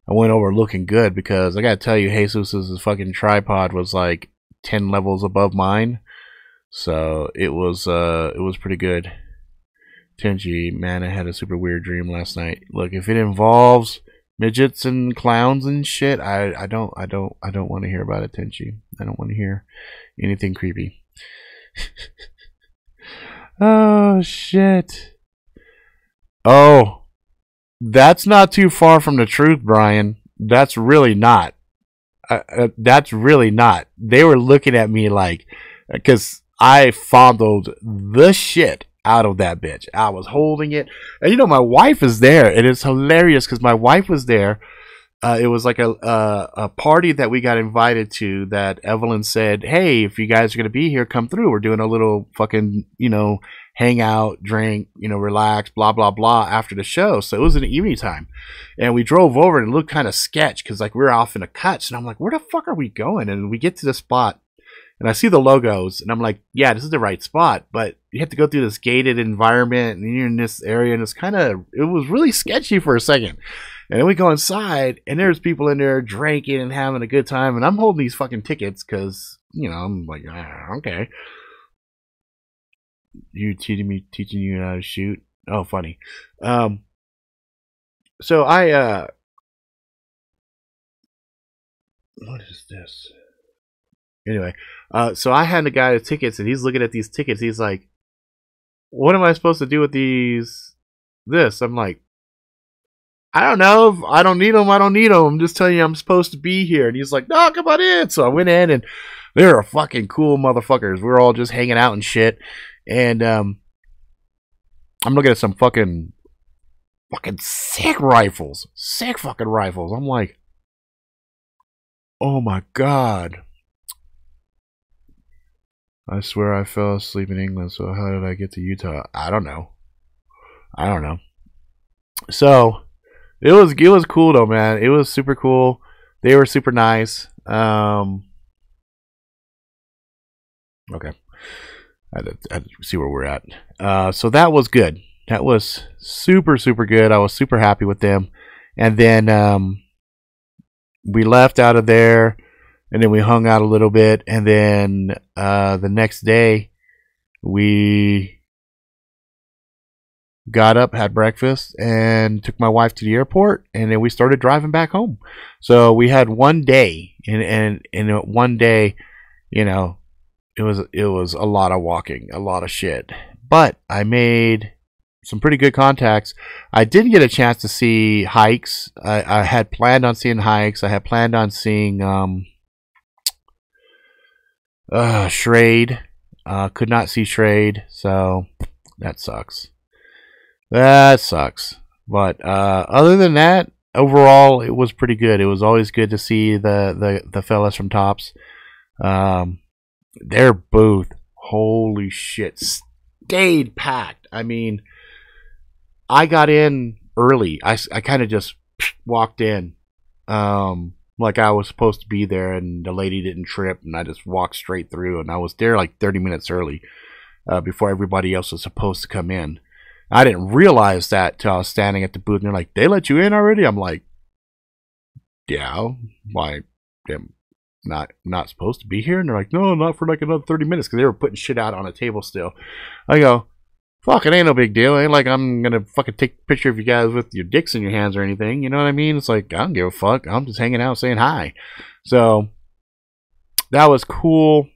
went over looking good because I got to tell you, Jesus's fucking tripod was like 10 levels above mine, so it was pretty good. Tenji, man, I had a super weird dream last night. Look, if it involves midgets and clowns and shit, I don't want to hear about it, Tenji. I don't want to hear anything creepy. Oh shit. Oh, that's not too far from the truth, Brian. That's really not. That's really not. They were looking at me like, because I fondled the shit out of that bitch. I was holding it, and you know my wife is there, and it's hilarious because my wife was there, It was like a party that we got invited to that Evelyn said, hey, if you guys are going to be here, come through. We're doing a little fucking, hang out, drink, relax, blah, blah, blah after the show. So it was in the evening time. And we drove over and it looked kind of sketch because like we were off in the cuts. And I'm like, where the fuck are we going? And we get to the spot and I see the logos and I'm like, yeah, this is the right spot. But you have to go through this gated environment and you're in this area. And it was really sketchy for a second. And then we go inside, and there's people in there drinking and having a good time. And I'm holding these fucking tickets because, I'm like, okay. You teaching you how to shoot? Oh, funny. So I, what is this? Anyway, so I had the guy the tickets, and he's looking at these tickets. He's like, what am I supposed to do with this? I'm like, I don't know. If I don't need them. I don't need them. I'm just telling you I'm supposed to be here. And he's like, no, come on in. So I went in and they were fucking cool motherfuckers. We were all just hanging out and shit. And I'm looking at some fucking sick rifles. Sick fucking rifles. I'm like, oh my God. I swear I fell asleep in England. So how did I get to Utah? I don't know. So it was cool though, man. It was super cool. They were super nice. Okay. I had to see where we're at. So that was good. That was super, super good. I was super happy with them. And then we left out of there and then we hung out a little bit. And then the next day we got up, had breakfast, and took my wife to the airport, and then we started driving back home. So we had one day, and one day, it was a lot of walking, a lot of shit. But I made some pretty good contacts. I didn't get a chance to see hikes. I had planned on seeing hikes. I had planned on seeing Schrade. Could not see Schrade, so that sucks. That sucks. But other than that, overall, it was pretty good. It was always good to see the fellas from Tops. Their booth, holy shit, stayed packed. I mean, I got in early. I kind of just walked in like I was supposed to be there, and the lady didn't trip, and I just walked straight through, and I was there like 30 minutes early before everybody else was supposed to come in. I didn't realize that till I was standing at the booth, and they're like, they let you in already? I'm like, yeah, why? I'm not supposed to be here? And they're like, no, not for like another 30 minutes, because they were putting shit out on a table still. I go, fuck, it ain't no big deal. It ain't like I'm going to fucking take a picture of you guys with your dicks in your hands or anything. You know what I mean? It's like, I don't give a fuck. I'm just hanging out saying hi. So that was cool.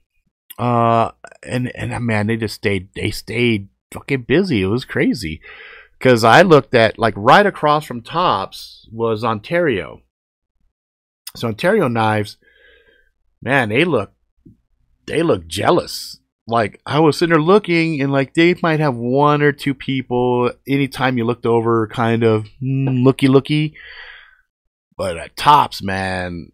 And man, they stayed fucking busy. It was crazy. Because I looked at, like, right across from Tops was Ontario. So Ontario Knives, man, they look jealous. Like, I was sitting there looking, and like they might have one or two people anytime you looked over, kind of looky. But at Tops, man,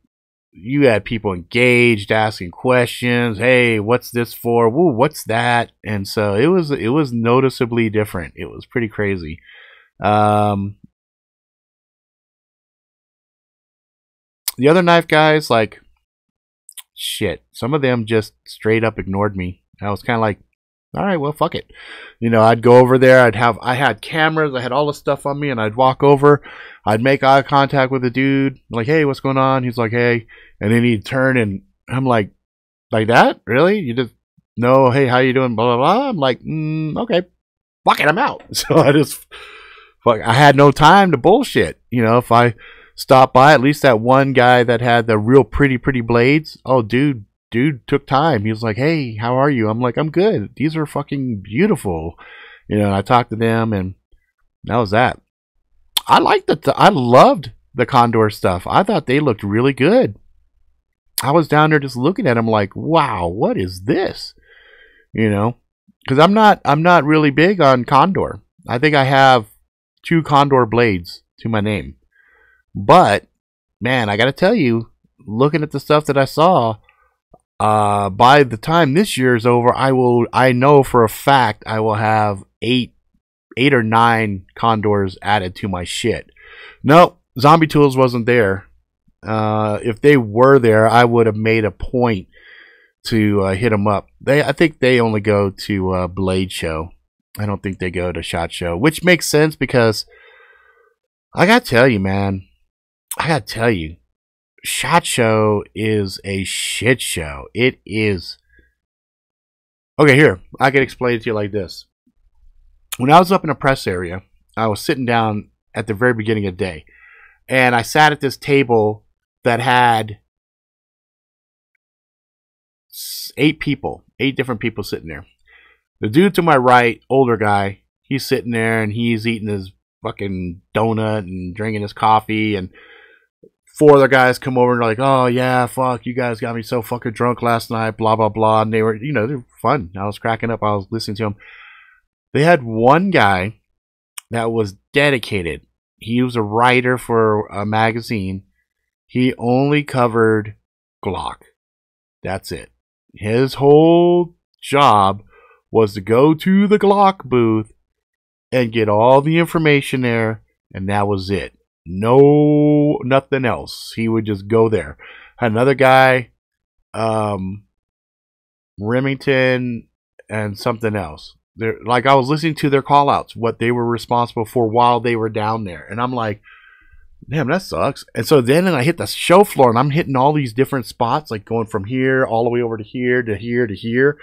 you had people engaged, asking questions. Hey, what's this for? Woo, what's that? And so it was noticeably different. It was pretty crazy. The other knife guys, like, shit, some of them just straight up ignored me. I was kind of like, all right, well, fuck it. You know, I'd go over there. I had cameras. I had all the stuff on me, and I'd walk over. I'd make eye contact with the dude. Like, hey, what's going on? He's like, hey. And then he'd turn, and I'm like that? Really? You just, no, hey, how you doing? Blah, blah, blah. I'm like, okay. Fuck it, I'm out. So I had no time to bullshit. You know, if I stopped by, at least that one guy that had the real pretty blades. Oh, dude took time. He was like, hey, how are you? I'm like, I'm good. These are fucking beautiful. You know, and I talked to them, and that was that. I loved the Condor stuff. I thought they looked really good. I was down there just looking at them like, wow, what is this? You know, because I'm not really big on Condor. I think I have 2 Condor blades to my name. But man, I gotta tell you, looking at the stuff that I saw, by the time this year is over, I know for a fact I will have eight or nine condors added to my shit. Nope, Zombie Tools wasn't there. If they were there, I would have made a point to hit them up. I think they only go to Blade Show. I don't think they go to SHOT Show, which makes sense because I gotta tell you, man. I gotta tell you, SHOT Show is a shit show. It is. Okay, here, I can explain it to you like this. When I was up in the press area, I was sitting down at the very beginning of the day, and I sat at this table that had 8 different people sitting there. The dude to my right, older guy, he's sitting there and he's eating his fucking donut and drinking his coffee, and 4 other guys come over and are like, oh yeah, fuck, you guys got me so fucking drunk last night, blah blah blah. And they were, they were fun. I was cracking up. I was listening to them. They had one guy that was dedicated. He was a writer for a magazine. He only covered Glock. That's it. His whole job was to go to the Glock booth and get all the information there, and that was it. No, nothing else. He would just go there. Had another guy, Remington, and something else. Like, I was listening to their call outs, what they were responsible for while they were down there. And I'm like, damn, that sucks. And so then I hit the show floor and I'm hitting all these different spots, like going from here all the way over to here to here to here.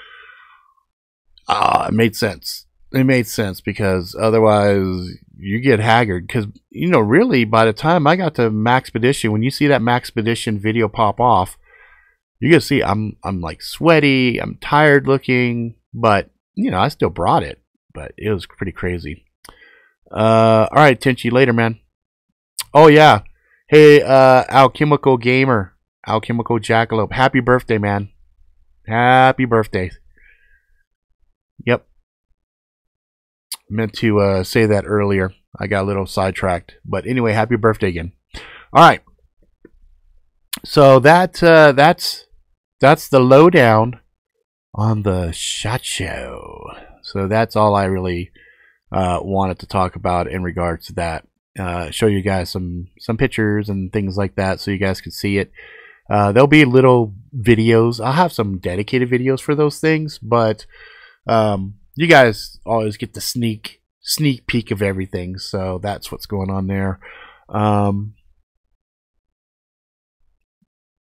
It made sense. It made sense because otherwise you get haggard. Because, really, by the time I got to Maxpedition, when you see that Maxpedition video pop off, you can see I'm like sweaty, I'm tired looking, but I still brought it, but it was pretty crazy. All right, Tenchi, later, man. Oh, yeah. Hey, Alchemical Gamer, Alchemical Jackalope, happy birthday, man. Happy birthday. Yep. Meant to say that earlier. I got a little sidetracked. But anyway, happy birthday again. All right. So that's the lowdown on the SHOT Show. So that's all I really wanted to talk about in regards to that. Show you guys some pictures and things like that so you guys can see it. There'll be little videos. I'll have some dedicated videos for those things, but you guys always get the sneak peek of everything. So that's what's going on there.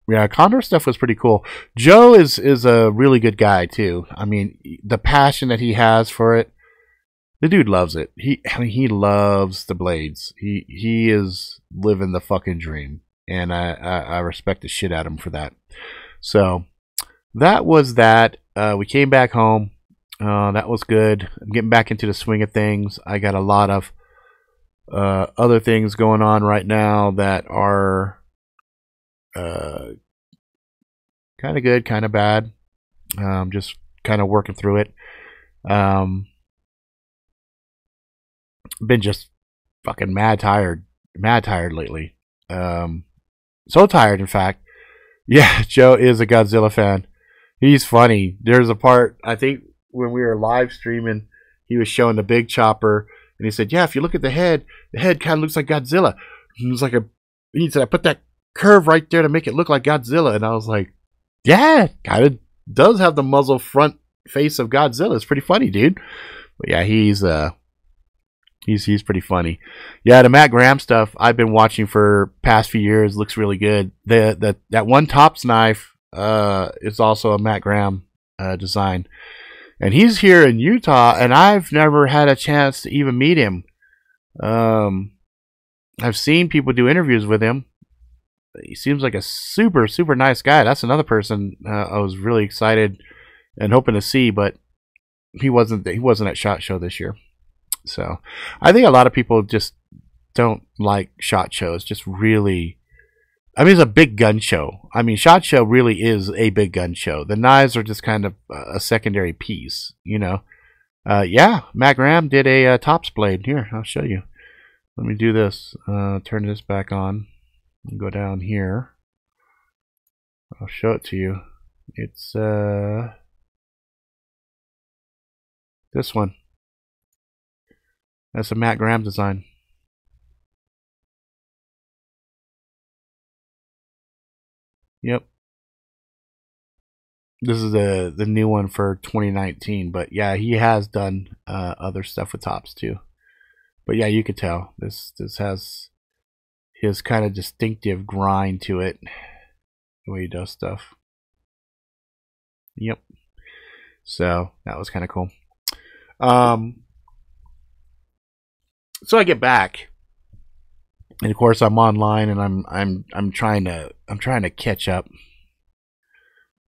Yeah, Condor stuff was pretty cool. Joe is a really good guy too. I mean, the passion that he has for it, the dude loves it. He loves the blades. He is living the fucking dream, and I respect the shit out of him for that. So that was that. We came back home. That was good. I'm getting back into the swing of things. I got a lot of other things going on right now that are kind of good, kind of bad. Just kind of working through it. Been just fucking mad tired lately. So tired, in fact. Yeah, Joe is a Godzilla fan. He's funny. There's a part, I think, when we were live streaming, he was showing the big chopper, and he said, yeah, if you look at the head kind of looks like Godzilla. He was like he said, I put that curve right there to make it look like Godzilla. And I was like, yeah, kind of does have the muzzle front face of Godzilla. It's pretty funny, dude. But yeah, he's pretty funny. Yeah, the Matt Graham stuff I've been watching for past few years looks really good. That one Tops knife is also a Matt Graham design. And he's here in Utah, and I've never had a chance to even meet him. I've seen people do interviews with him. He seems like a super, super nice guy. That's another person I was really excited and hoping to see, but he wasn't at SHOT Show this year. So I think a lot of people just don't like SHOT Shows. Just really, I mean, it's a big gun show. I mean, SHOT Show really is a big gun show. The knives are just kind of a secondary piece, Yeah, Matt Graham did a Tops blade. Here, I'll show you. Let me do this. Turn this back on. Go down here. I'll show it to you. It's this one. That's a Matt Graham design. Yep. This is the new one for 2019, but yeah, he has done other stuff with Topps too. But yeah, you could tell this has his kind of distinctive grind to it, the way he does stuff. Yep. So that was kind of cool. So I get back, and of course I'm online, and I'm trying to catch up.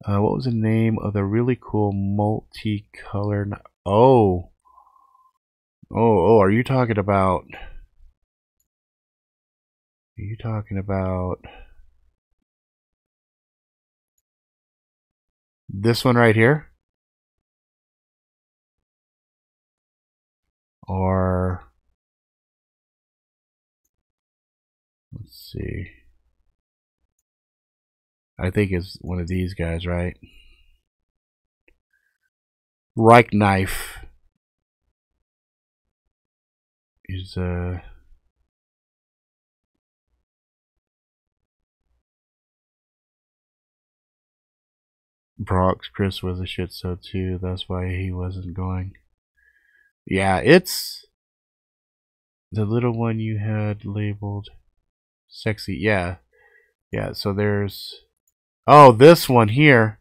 What was the name of the really cool multicolor? Oh, are you talking about? Are you talking about this one right here? Or let's see. I think it's one of these guys, right? Reich Knife is Brock's Chris was a shit so too. That's why he wasn't going. Yeah, it's the little one you had labeled sexy. Yeah. So there's this one here.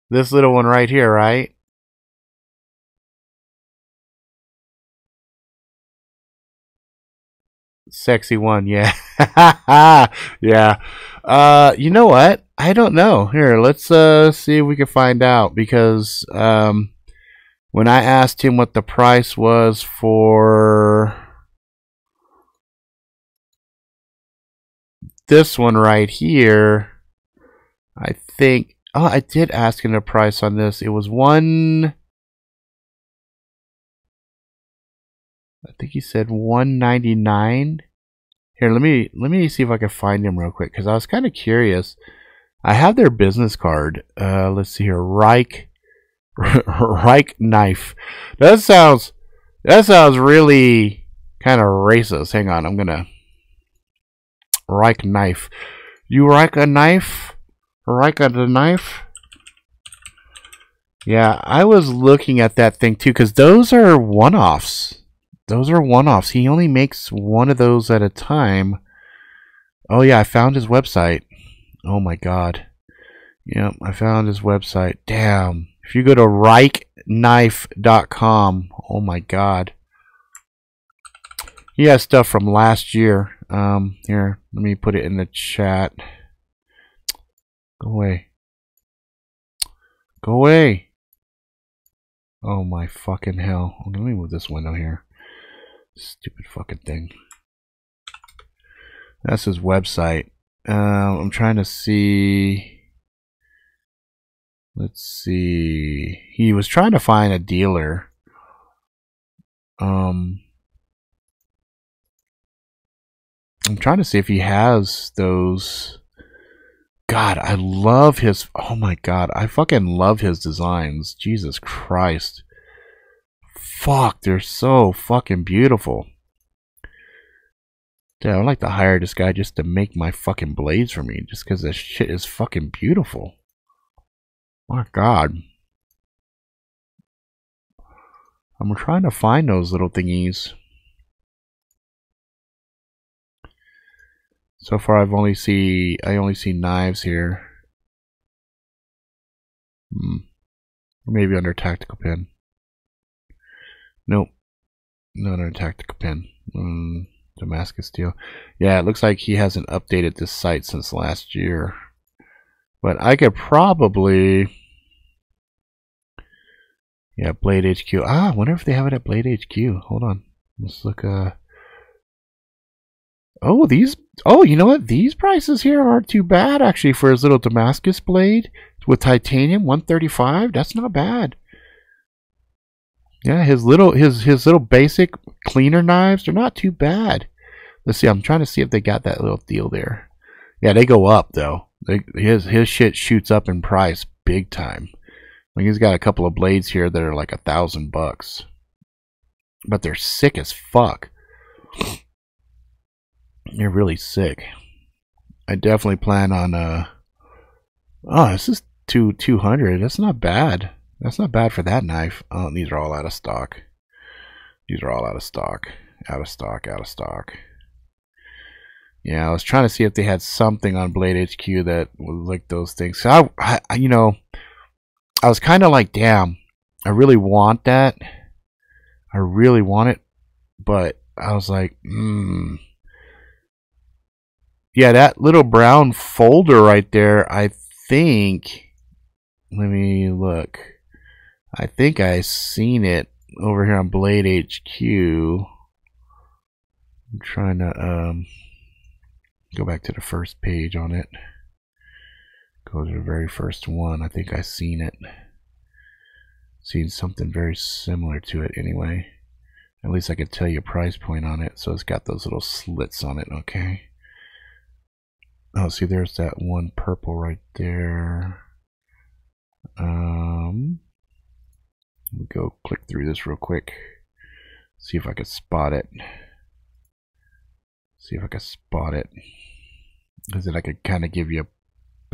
This little one right here, right? Sexy one, yeah. Yeah. You know what? I don't know. Here, let's see if we can find out, because when I asked him what the price was for this one right here, I think I did ask him the price on this. It was I think he said $199. Here, let me see if I can find him real quick, because I was kind of curious. I have their business card. Let's see here. Reich Knife. That sounds really kind of racist. Hang on, I'm gonna Reich Knife. You Reich a knife? Reich a knife? Yeah, I was looking at that thing too, because those are one-offs. Those are one-offs. He only makes one of those at a time. Oh yeah, I found his website. Oh my god. Yep, I found his website. Damn. If you go to reichknife.com, oh my god. He has stuff from last year. Here, let me put it in the chat. Go away. Go away. Oh my fucking hell. Let me move this window here. Stupid fucking thing. That's his website. I'm trying to see. Let's see. He was trying to find a dealer. I'm trying to see if he has those. God, I love his. Oh my god, I fucking love his designs. Jesus Christ. Fuck, they're so fucking beautiful. Dude, I'd like to hire this guy just to make my fucking blades for me, just because this shit is fucking beautiful. My god. I'm trying to find those little thingies. So far I only see knives here. Maybe under tactical pin. Nope. Not under tactical pin. Damascus steel. Yeah, it looks like he hasn't updated this site since last year. But I could probably... Yeah, Blade HQ. I wonder if they have it at Blade HQ. Hold on. Let's look. Oh, these... Oh, you know what? These prices here aren't too bad, actually, for his little Damascus blade with titanium, $135. That's not bad. Yeah, his little basic cleaner knives, they're not too bad. Let's see, I'm trying to see if they got that little deal there. Yeah, they go up though. His shit shoots up in price big time. Like he's got a couple of blades here that are like $1,000, but they're sick as fuck. They're really sick. I definitely plan on oh, this is 200. That's not bad. That's not bad for that knife. Oh, these are all out of stock. These are all out of stock. Out of stock. Out of stock. Yeah, I was trying to see if they had something on Blade HQ that was like those things. So I you know, I was kind of like, damn, I really want that. I really want it, but I was like, yeah, that little brown folder right there, I think, let me look. I think I seen it over here on Blade HQ. I'm trying to go back to the first page on it. Go to the very first one. I think I seen it. Seen something very similar to it anyway. At least I could tell you a price point on it. So it's got those little slits on it, okay? Oh, see, there's that one purple right there. Let me go click through this real quick. See if I can spot it. See if I can spot it. Because then I could kind of give you a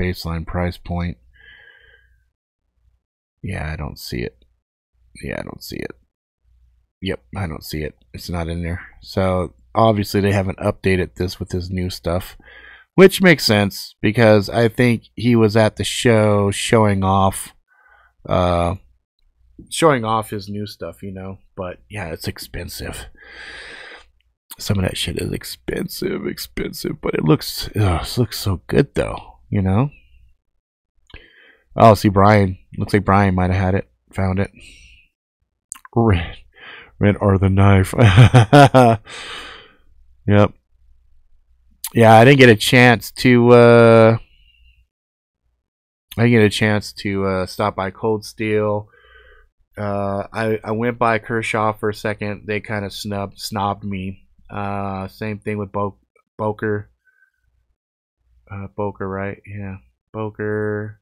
baseline price point. Yeah, I don't see it. Yeah, I don't see it. Yep, I don't see it. It's not in there. So obviously they haven't updated this with this new stuff, which makes sense because I think he was at the show showing off his new stuff, you know. But yeah, it's expensive. Some of that shit is expensive, but it looks so good though, you know. Oh, see, Brian. Looks like Brian might have had it. Found it. Red or the knife. Yep. Yeah, I didn't get a chance to stop by Cold Steel. I went by Kershaw for a second. They kind of snobbed me. Same thing with Boker. Boker, right? Yeah, Boker.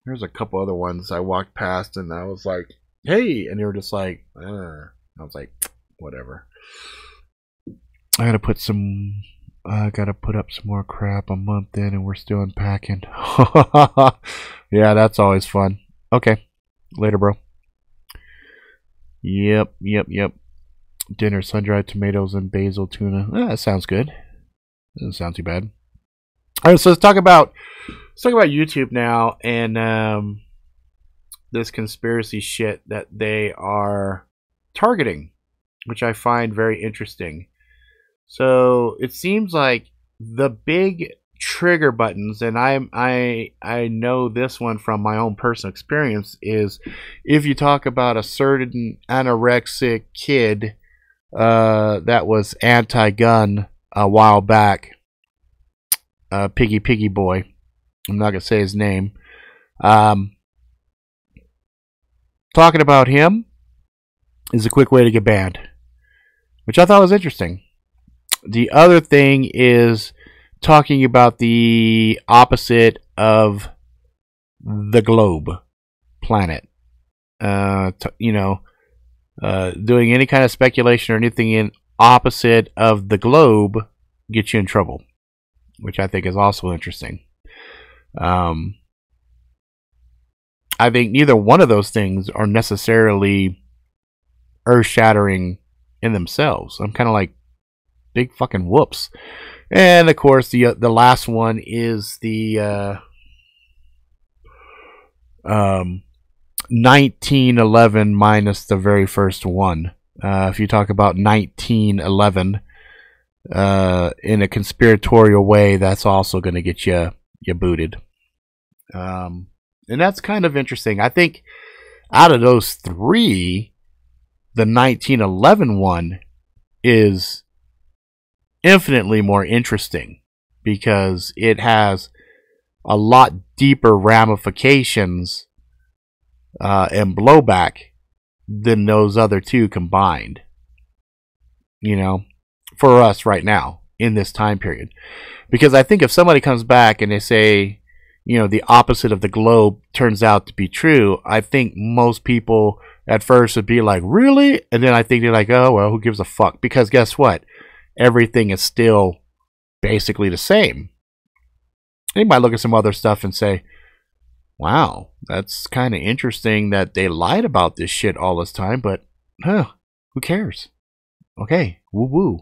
There's a couple other ones I walked past and I was like, hey, and they were just like, I was like, whatever. I gotta put up some more crap a month in and we're still unpacking. Yeah, that's always fun. Okay, later, bro. Yep. Dinner, sun-dried tomatoes and basil tuna. That sounds good. Doesn't sound too bad. All right, so let's talk about YouTube now and this conspiracy shit that they are targeting, which I find very interesting. So it seems like the big trigger buttons, and I know this one from my own personal experience, is if you talk about a certain anorexic kid that was anti-gun a while back, Piggy Boy. I'm not gonna say his name. Talking about him is a quick way to get banned, which I thought was interesting. The other thing is talking about the opposite of the globe, planet. Doing any kind of speculation or anything in opposite of the globe gets you in trouble, which I think is also interesting. I think neither one of those things are necessarily earth-shattering in themselves. I'm kind of like, big fucking whoops. And of course, the last one is the 1911 minus the very first one. If you talk about 1911 in a conspiratorial way, that's also going to get you booted. And that's kind of interesting. I think out of those three, the 1911 one is infinitely more interesting because it has a lot deeper ramifications and blowback than those other two combined. You know, for us right now. in this time period. Because I think if somebody comes back and they say, you know, the opposite of the globe turns out to be true, I think most people at first would be like, really? And then I think they're like, oh, well, who gives a fuck? Because guess what? Everything is still basically the same. They might look at some other stuff and say, wow, that's kind of interesting that they lied about this shit all this time, but who cares? Okay, woo woo.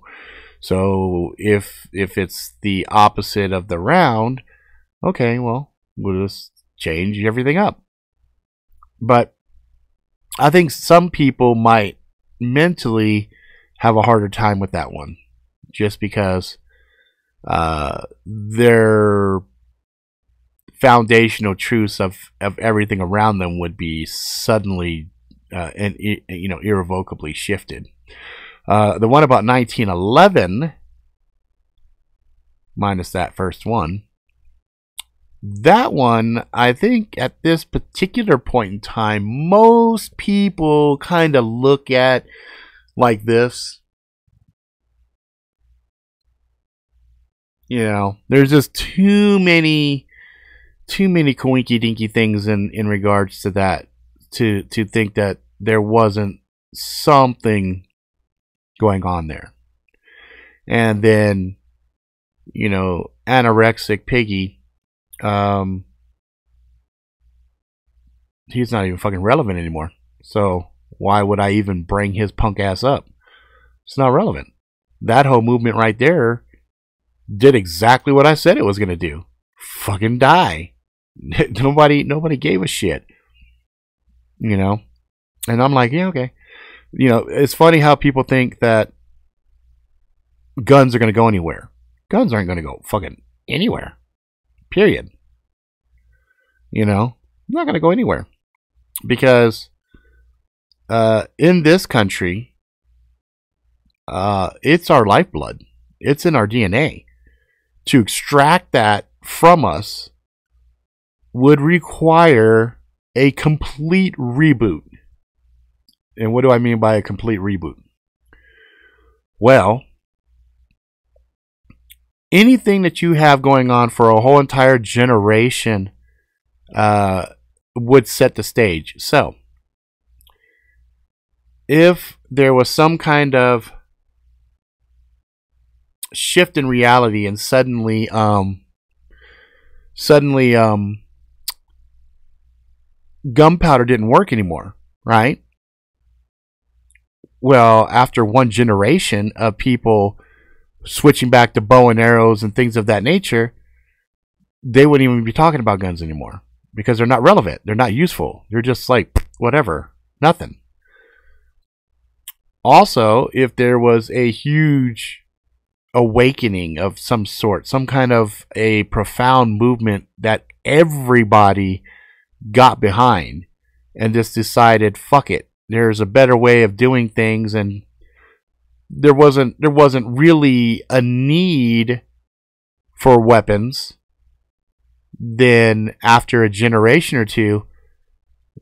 So if it's the opposite of the round, okay, well, we'll just change everything up. But I think some people might mentally have a harder time with that one, just because their foundational truths of everything around them would be suddenly and irrevocably shifted. The one about 1911, minus that first one, that one, I think at this particular point in time, most people kind of look at like this. You know, there's just too many coinky dinky things in regards to that to think that there wasn't something going on there. And then, you know, anorexic Piggy, he's not even fucking relevant anymore. So why would I even bring his punk ass up? It's not relevant. That whole movement right there did exactly what I said it was going to do. Fucking die. Nobody gave a shit. You know? And I'm like, yeah, okay. You know, it's funny how people think that guns are going to go anywhere. Guns aren't going to go fucking anywhere. Period. You know? Not going to go anywhere. Because in this country, it's our lifeblood. It's in our DNA. To extract that from us would require a complete reboot. And what do I mean by a complete reboot? Well, anything that you have going on for a whole entire generation would set the stage. So, if there was some kind of shift in reality and suddenly gunpowder didn't work anymore, right? Well, after one generation of people switching back to bow and arrows and things of that nature, they wouldn't even be talking about guns anymore because they're not relevant. They're not useful. They're just like, whatever, nothing. Also, if there was a huge awakening of some sort, some kind of a profound movement that everybody got behind and just decided, fuck it, there's a better way of doing things, and there wasn't really a need for weapons, then after a generation or two,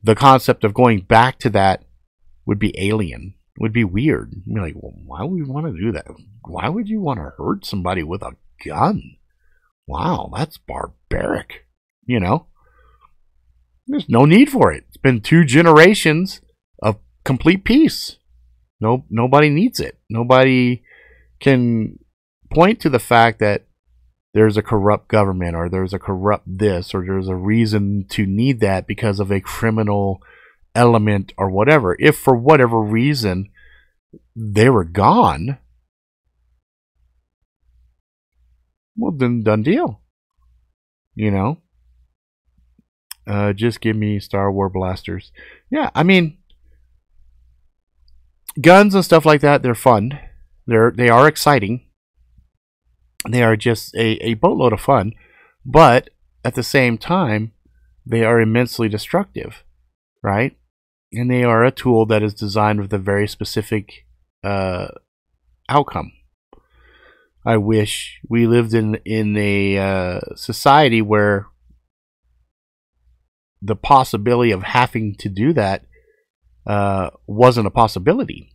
the concept of going back to that would be alien, would be weird. You'd be like, well, why would you want to do that? Why would you want to hurt somebody with a gun? Wow, that's barbaric. You know? There's no need for it. It's been 2 generations of complete peace. Nobody needs it. Nobody can point to the fact that there's a corrupt government or there's a corrupt this or there's a reason to need that because of a criminal element or whatever. If for whatever reason they were gone, well, then done deal. You know? Just give me Star Wars blasters. Yeah, I mean, guns and stuff like that, they're fun. They are exciting. They are just a boatload of fun. But at the same time, they are immensely destructive. Right? And they are a tool that is designed with a very specific outcome. I wish we lived in a society where the possibility of having to do that wasn't a possibility.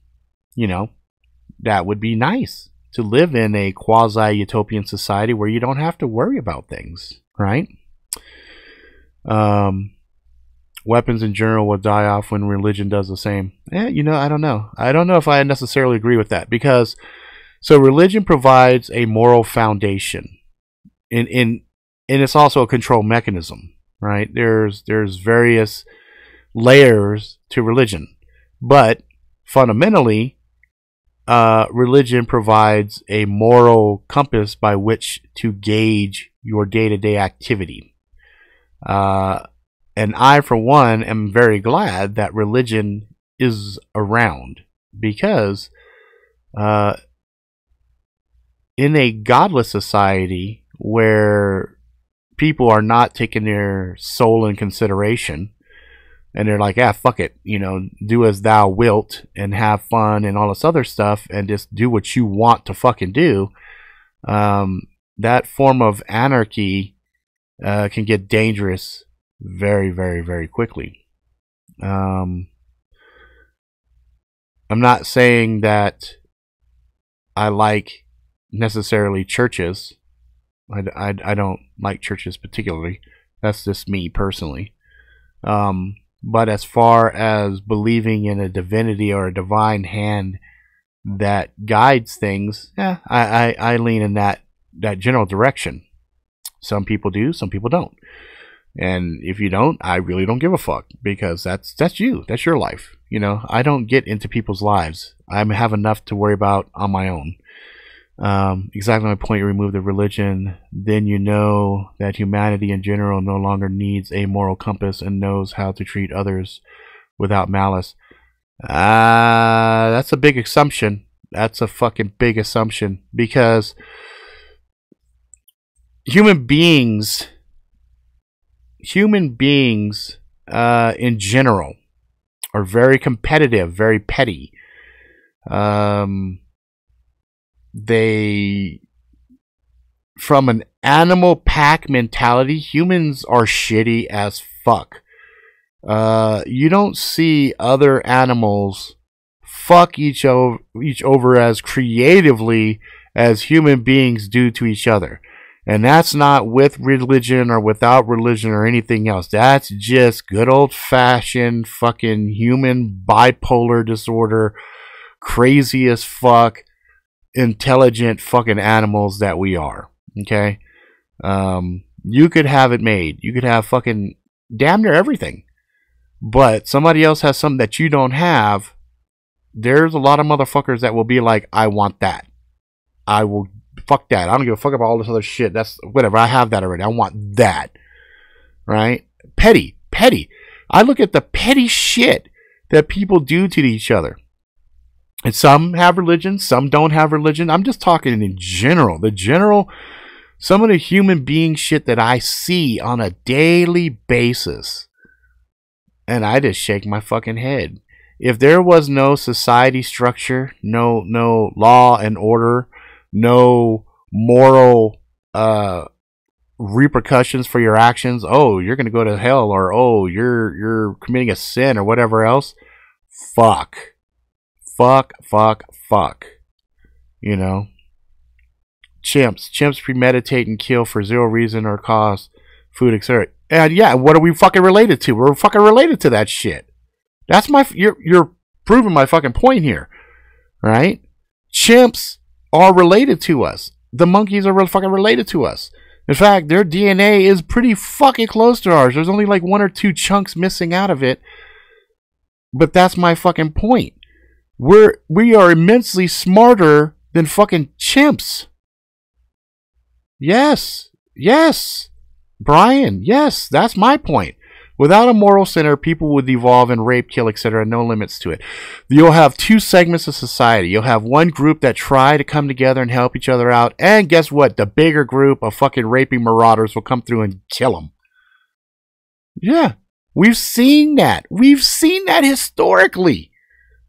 You know, that would be nice. to live in a quasi-utopian society where you don't have to worry about things, right? Weapons in general will die off when religion does the same. You know, I don't know. I don't know if I necessarily agree with that, because so religion provides a moral foundation, and it's also a control mechanism, right? There's various layers to religion, but fundamentally, religion provides a moral compass by which to gauge your day-to-day activity. And I, for one, am very glad that religion is around, because in a godless society where people are not taking their soul in consideration, and they're like, fuck it, you know, do as thou wilt and have fun and all this other stuff and just do what you want to fucking do, that form of anarchy can get dangerous very, very, very quickly. I'm not saying that I like necessarily churches. I don't like churches particularly. That's just me personally. But as far as believing in a divinity or a divine hand that guides things, I lean in that general direction. Some people do, some people don't. And if you don't, I really don't give a fuck, because that's you. That's your life. You know, I don't get into people's lives. I have enough to worry about on my own. Exactly my point. You remove the religion, then you know that humanity in general no longer needs a moral compass and knows how to treat others without malice. That's a big assumption. That's a fucking big assumption, because human beings in general are very competitive, very petty. They, from an animal pack mentality, humans are shitty as fuck. You don't see other animals fuck each over as creatively as human beings do to each other. And that's not with religion or without religion or anything else. That's just good old-fashioned fucking human bipolar disorder, crazy as fuck, intelligent fucking animals that we are. Okay? You could have it made. You could have fucking damn near everything. But somebody else has something that you don't have. There's a lot of motherfuckers that will be like, I want that. I will... Fuck that. I don't give a fuck about all this other shit. That's whatever. I have that already. I want that. Right? Petty. I look at the petty shit that people do to each other. And some have religion. Some don't have religion. I'm just talking in general. Some of the human being shit that I see on a daily basis. And I just shake my fucking head. If there was no society structure, no law and order, no moral repercussions for your actions. Oh, you're going to go to hell, or oh, you're committing a sin or whatever else. Fuck. You know, chimps premeditate and kill for zero reason or cause, food, etc. And yeah, what are we fucking related to? We're fucking related to that shit. That's you're proving my fucking point here, right? Chimps are related to us. The monkeys are fucking related to us. In fact, their DNA is pretty fucking close to ours. There's only like 1 or 2 chunks missing out of it. But that's my fucking point. We are immensely smarter than fucking chimps. Yes. Brian, yes, that's my point. Without a moral center, people would evolve and rape, kill, etc. No limits to it. You'll have 2 segments of society. You'll have one group that try to come together and help each other out. And guess what? The bigger group of fucking raping marauders will come through and kill them. Yeah. We've seen that. We've seen that historically.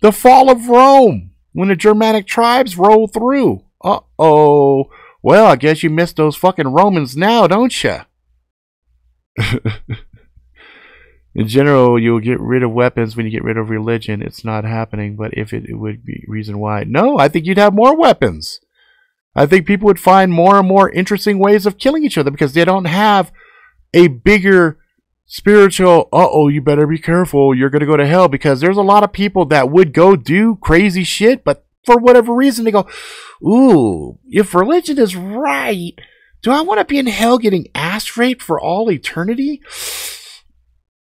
The fall of Rome. When the Germanic tribes roll through. Uh-oh. Well, I guess you missed those fucking Romans now, don't you? In general, you'll get rid of weapons when you get rid of religion. It's not happening, but if it would be reason why. No, I think you'd have more weapons. I think people would find more and more interesting ways of killing each other because they don't have a bigger spiritual, you better be careful, you're going to go to hell. Because there's a lot of people that would go do crazy shit, but for whatever reason, they go, ooh, if religion is right, do I want to be in hell getting ass raped for all eternity?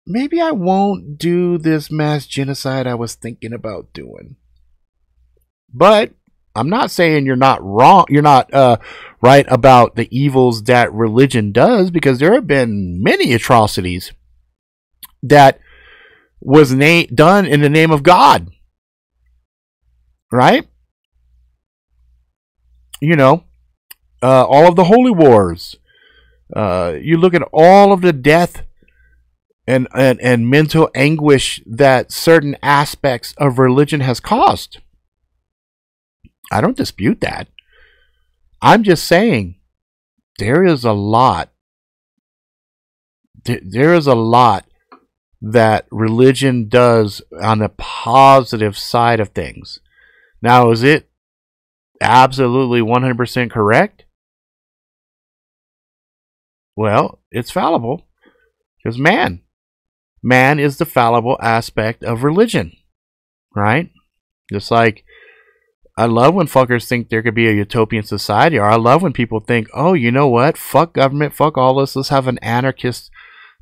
Maybe I won't do this mass genocide I was thinking about doing. But I'm not saying you're not wrong. You're not right about the evils that religion does, because there have been many atrocities that was done in the name of God. Right? You know, all of the holy wars. You look at all of the death and mental anguish that certain aspects of religion has caused. I don't dispute that. I'm just saying there is a lot. There is a lot that religion does on the positive side of things. Now, is it absolutely 100% correct? Well, it's fallible. Because man is the fallible aspect of religion. Right? Just like, I love when fuckers think there could be a utopian society, or I love when people think, oh, you know what? Fuck government, fuck all this. Let's have an anarchist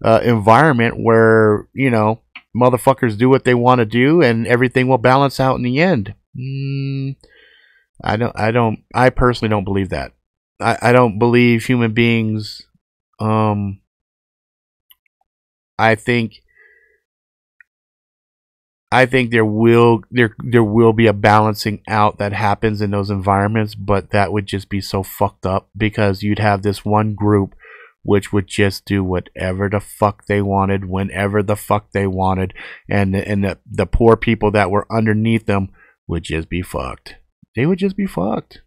environment where, you know, motherfuckers do what they want to do and everything will balance out in the end. I personally don't believe that. I don't believe human beings. I think there will be a balancing out that happens in those environments, but that would just be so fucked up, because you'd have this one group which would just do whatever the fuck they wanted, whenever the fuck they wanted, and the poor people that were underneath them would just be fucked. They would just be fucked.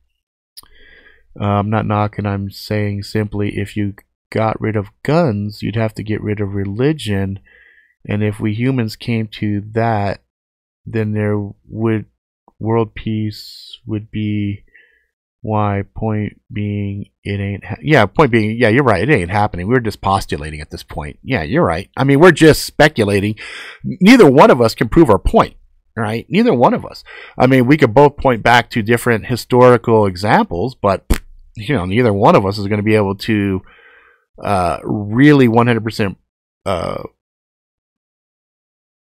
I'm not knocking. I'm saying simply, if you got rid of guns, you'd have to get rid of religion. And if we humans came to that, then world peace would be. Why? Point being, it ain't. Point being, yeah, you're right. It ain't happening. We're just postulating at this point. Yeah, you're right. I mean, we're just speculating. Neither one of us can prove our point, right? Neither one of us. I mean, we could both point back to different historical examples, but you know, neither one of us is going to be able to really 100%.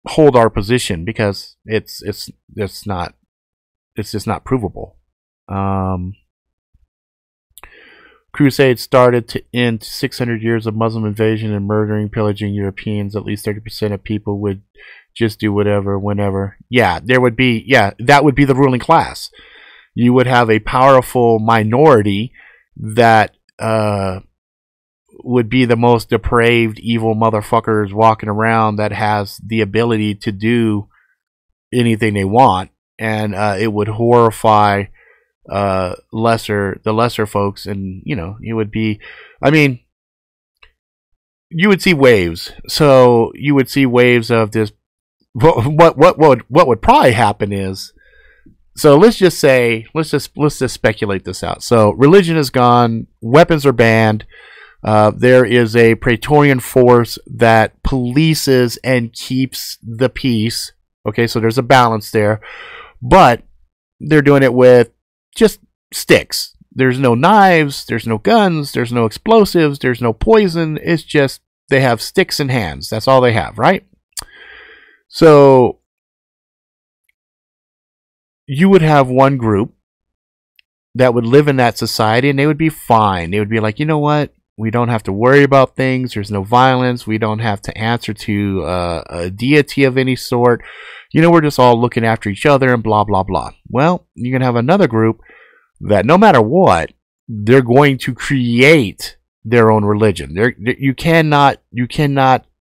Hold our position, because it's just not provable. Crusade started to end 600 years of Muslim invasion and murdering, pillaging Europeans. At least 30% of people would just do whatever, whenever. Yeah, that would be the ruling class. You would have a powerful minority that would be the most depraved, evil motherfuckers walking around, that has the ability to do anything they want, and it would horrify the lesser folks. And you know, it would be, I mean, you would see waves. So you would see waves of this. What would probably happen is, so let's just speculate this out. So religion is gone, weapons are banned. There is a Praetorian force that polices and keeps the peace. Okay, so there's a balance there. But they're doing it with just sticks. There's no knives, there's no guns, there's no explosives, there's no poison. It's just they have sticks and hands. That's all they have, right? So you would have one group that would live in that society, and they would be fine. They would be like, you know what? We don't have to worry about things. There's no violence. We don't have to answer to a deity of any sort. You know, we're just all looking after each other and blah, blah, blah. Well, you can have another group that no matter what, they're going to create their own religion. You cannot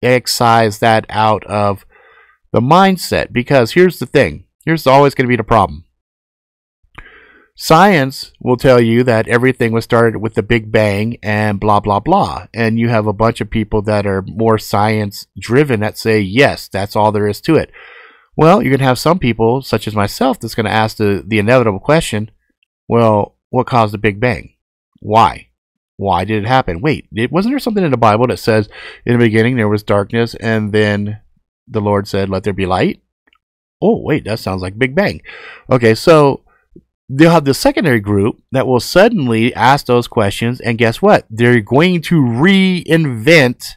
excise that out of the mindset, because here's the thing. Here's always going to be the problem. Science will tell you that everything was started with the Big Bang and blah, blah, blah. And you have a bunch of people that are more science driven that say, yes, that's all there is to it. Well, you're going to have some people, such as myself, that's going to ask the inevitable question, well, what caused the Big Bang? Why? Why did it happen? Wait, wasn't there something in the Bible that says in the beginning there was darkness and then the Lord said, let there be light? Oh, wait, that sounds like Big Bang. Okay, so they'll have the secondary group that will suddenly ask those questions, and guess what? They're going to reinvent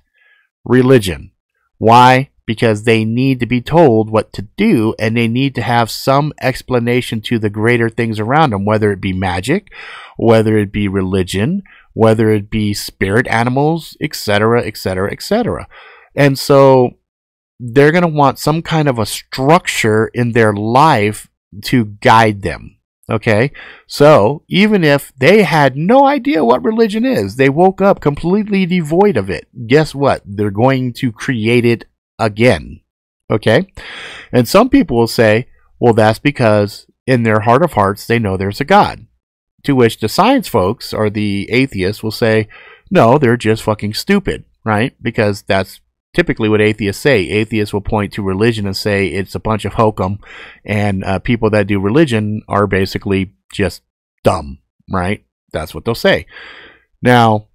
religion. Why? Because they need to be told what to do, and they need to have some explanation to the greater things around them, whether it be magic, whether it be religion, whether it be spirit animals, etc., etc., etc. And so they're going to want some kind of a structure in their life to guide them. Okay? So even if they had no idea what religion is, they woke up completely devoid of it, guess what? They're going to create it again. Okay? And some people will say, well, that's because in their heart of hearts they know there's a God. To which the science folks or the atheists will say, no, they're just fucking stupid, right? Because that's typically what atheists say. Atheists will point to religion and say it's a bunch of hokum, and people that do religion are basically just dumb, right? That's what they'll say. Now,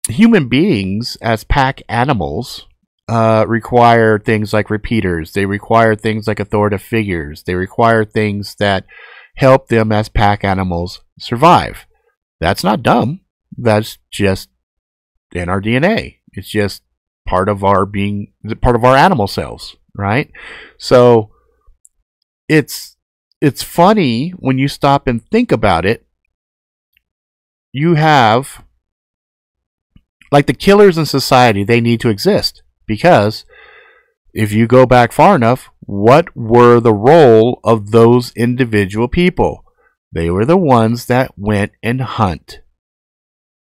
human beings as pack animals require things like repeaters. They require things like authoritative figures. They require things that help them as pack animals survive. That's not dumb. That's just in our DNA. It's just part of our being, part of our animal cells, right? So it's funny when you stop and think about it. You have, like, the killers in society, they need to exist because if you go back far enough, what were the role of those individual people? They were the ones that went and hunt.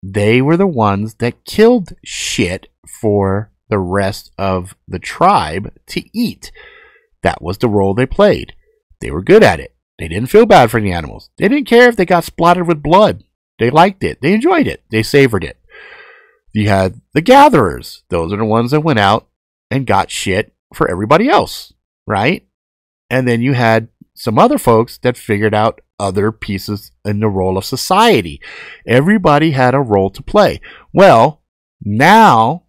They were the ones that killed shit for the rest of the tribe to eat. That was the role they played. They were good at it. They didn't feel bad for the animals. They didn't care if they got splattered with blood. They liked it. They enjoyed it. They savored it. You had the gatherers. Those are the ones that went out and got shit for everybody else, right? And then you had some other folks that figured out other pieces in the role of society. Everybody had a role to play. Well, now,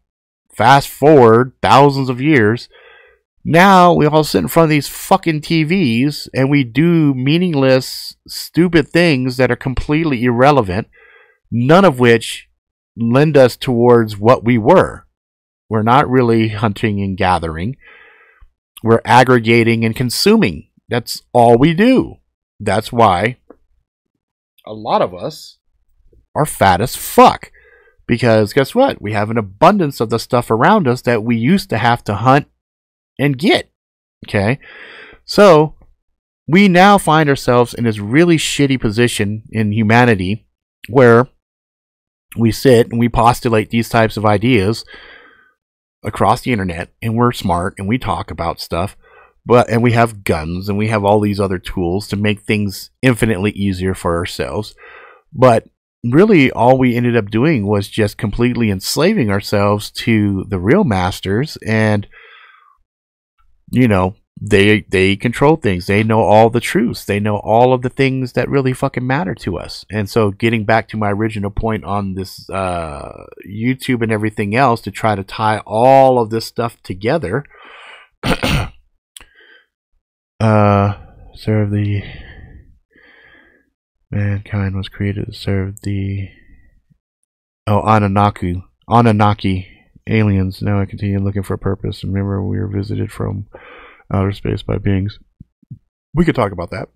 fast forward thousands of years, now we all sit in front of these fucking TVs and we do meaningless, stupid things that are completely irrelevant, none of which lend us towards what we were. We're not really hunting and gathering. We're aggregating and consuming. That's all we do. That's why a lot of us are fat as fuck. Because guess what? We have an abundance of the stuff around us that we used to have to hunt and get. Okay? So we now find ourselves in this really shitty position in humanity where we sit and we postulate these types of ideas across the internet, and we're smart and we talk about stuff, and we have guns and we have all these other tools to make things infinitely easier for ourselves. But really all we ended up doing was just completely enslaving ourselves to the real masters, and you know, they control things. They know all the truths. They know all of the things that really fucking matter to us. And so getting back to my original point on this YouTube and everything else, to try to tie all of this stuff together, serve the mankind was created to serve the Anunnaki aliens. Now I continue looking for a purpose. Remember, we were visited from outer space by beings. We could talk about that.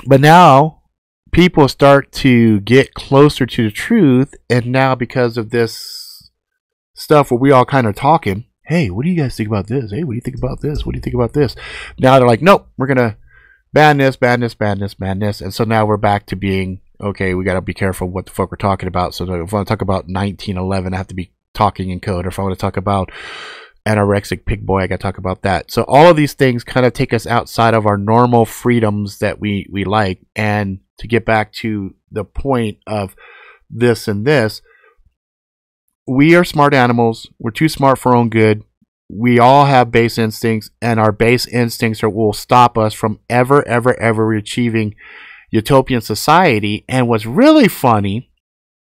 But now people start to get closer to the truth, and now because of this stuff where we all kind of talking, hey, what do you guys think about this? Hey, what do you think about this? What do you think about this? Now they're like, nope, we're gonna ban this, ban this, ban this, ban this. And so now we're back to being, okay, we gotta be careful what the fuck we're talking about. So if I want to talk about 1911, I have to be talking in code. Or if I want to talk about anorexic pig boy, I gotta talk about that. So all of these things kind of take us outside of our normal freedoms that we like. And to get back to the point of this and this, we are smart animals. We're too smart for our own good. we all have base instincts, and our base instincts will stop us from ever achieving utopian society. And what's really funny,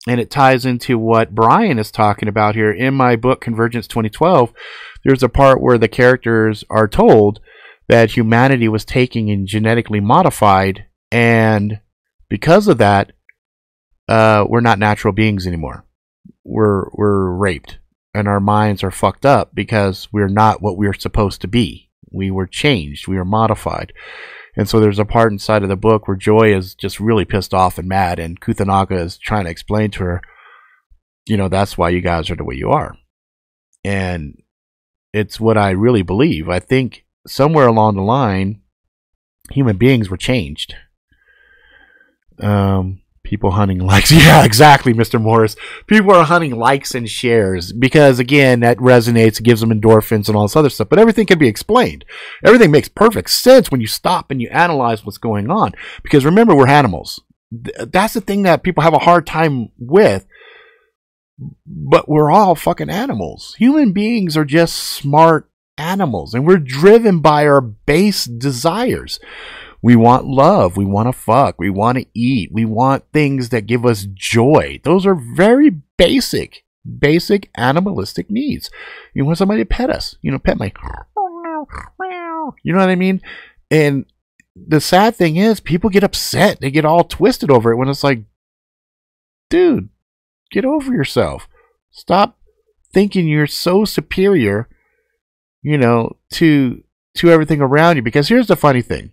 and it ties into what Brian is talking about here in my book Convergence 2012, there's a part where the characters are told that humanity was taken and genetically modified, and because of that, we're not natural beings anymore. We're raped, and our minds are fucked up because we're not what we're supposed to be. We were changed. We were modified. And so there's a part inside of the book where Joy is just really pissed off and mad, and Kuthanaga is trying to explain to her, you know, that's why you guys are the way you are. And it's what I really believe. I think somewhere along the line, human beings were changed. People hunting likes. Yeah, exactly, Mr. Morris. People are hunting likes and shares because, again, that resonates, gives them endorphins and all this other stuff. But everything can be explained. Everything makes perfect sense when you stop and you analyze what's going on. Because remember, we're animals. That's the thing that people have a hard time with. But we're all fucking animals. Human beings are just smart animals. And we're driven by our base desires. We want love. We want to fuck. We want to eat. We want things that give us joy. Those are very basic animalistic needs. You want somebody to pet us. You know, pet my... You know what I mean? And the sad thing is, people get upset. They get all twisted over it when it's like, dude, get over yourself. Stop thinking you're so superior, you know, to everything around you. Because here's the funny thing.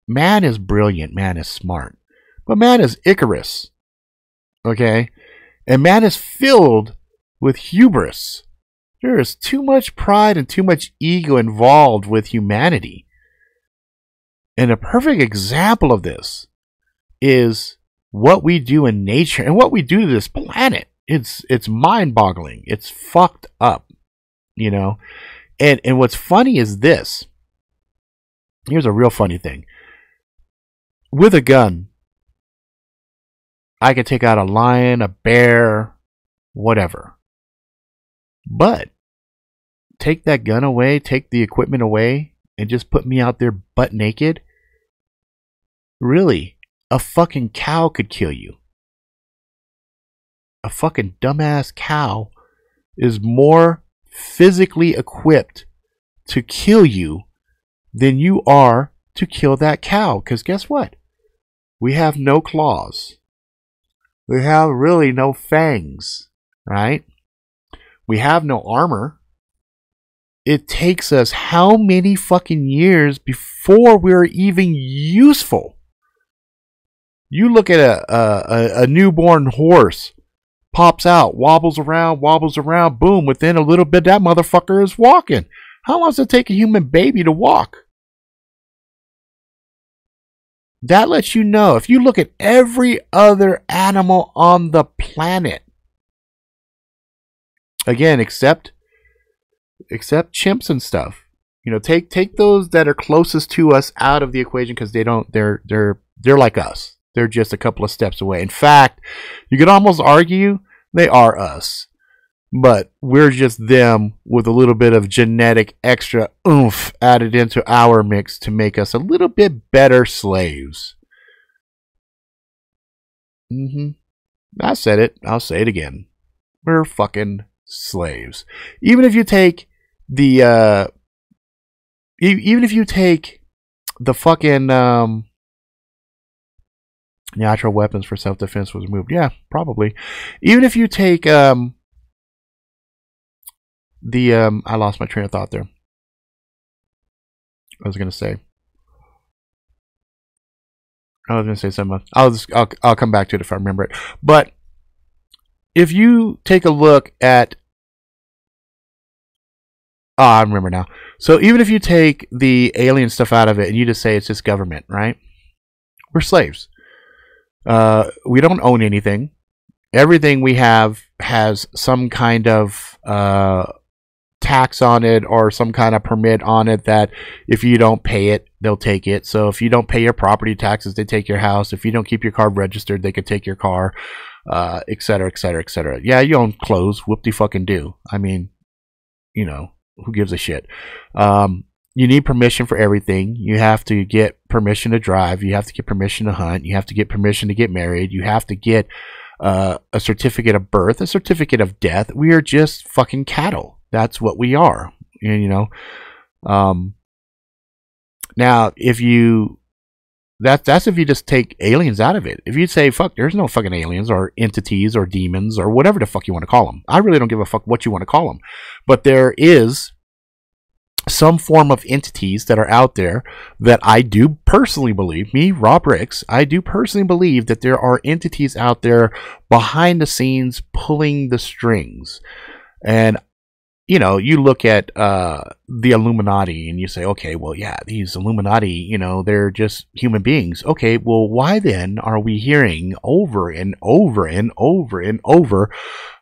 Man is brilliant. Man is smart. But man is Icarus. Okay? And man is filled with hubris. There is too much pride and too much ego involved with humanity. And a perfect example of this is what we do in nature and what we do to this planet. It's mind-boggling. It's fucked up. You know? And what's funny is this. Here's a real funny thing. With a gun, I could take out a lion, a bear, whatever. But take that gun away, take the equipment away, and just put me out there butt naked? Really, a fucking cow could kill you. A fucking dumbass cow is more physically equipped to kill you than you are to kill that cow. Because guess what? We have no claws. We have really no fangs, right? We have no armor. It takes us how many fucking years before we're even useful? You look at a newborn horse, pops out, wobbles around, boom, within a little bit, that motherfucker is walking. How long does it take a human baby to walk? That lets you know, if you look at every other animal on the planet, again, except chimps and stuff, you know, take those that are closest to us out of the equation because they're like us. They're just a couple of steps away. In fact, you could almost argue they are us, but we're just them with a little bit of genetic extra oomph added into our mix to make us a little bit better slaves. I said it. I'll say it again. We're fucking slaves. Even if you take the fucking natural weapons for self-defense was removed. Yeah, probably. Even if you take I lost my train of thought there. I was gonna say something. I'll come back to it if I remember it. But if you take a look at, I remember now. So even if you take the alien stuff out of it and you just say it's just government, right? We're slaves. We don't own anything. Everything we have has some kind of tax on it or some kind of permit on it that if you don't pay it, they'll take it. So if you don't pay your property taxes, they take your house. If you don't keep your car registered, they could take your car, et cetera, et cetera, et cetera. Yeah, you own clothes. Whoop-de-fucking-do. I mean, you know, who gives a shit? You need permission for everything. You have to get permission to drive. You have to get permission to hunt. You have to get permission to get married. You have to get a certificate of birth, a certificate of death. We are just fucking cattle. That's what we are. You know. Now, if you that's if you just take aliens out of it. If you say, fuck, there's no fucking aliens or entities or demons or whatever the fuck you want to call them. I really don't give a fuck what you want to call them. But there is some form of entities that are out there that I do personally believe, me, Rob Ricks, I do personally believe that there are entities out there behind the scenes pulling the strings. And, you know, you look at the Illuminati and you say, okay, well, yeah, these Illuminati, you know, they're just human beings. Okay, well, why then are we hearing over and over and over and over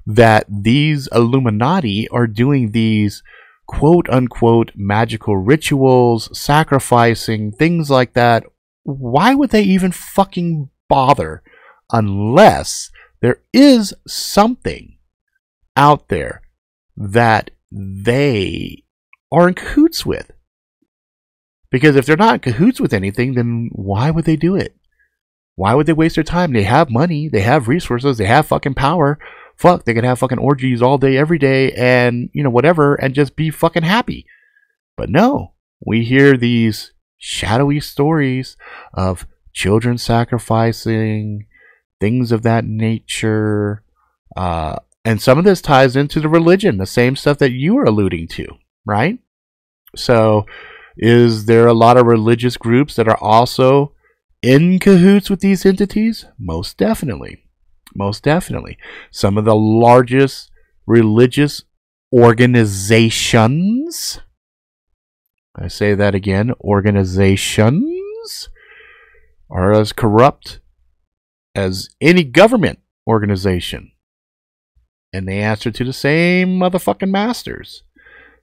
that these Illuminati are doing these quote unquote magical rituals, sacrificing, things like that? Why would they even fucking bother unless there is something out there that they are in cahoots with? Because if they're not in cahoots with anything, then why would they do it? Why would they waste their time? They have money, they have resources, they have fucking power. Fuck, they could have fucking orgies all day, every day, and, you know, whatever, and just be fucking happy. But no, we hear these shadowy stories of children sacrificing, things of that nature, and some of this ties into the religion, the same stuff that you were alluding to, right? So, is there a lot of religious groups that are also in cahoots with these entities? Most definitely. Most definitely. Some of the largest religious organizations, I say that again, organizations, are as corrupt as any government organization. And they answer to the same motherfucking masters.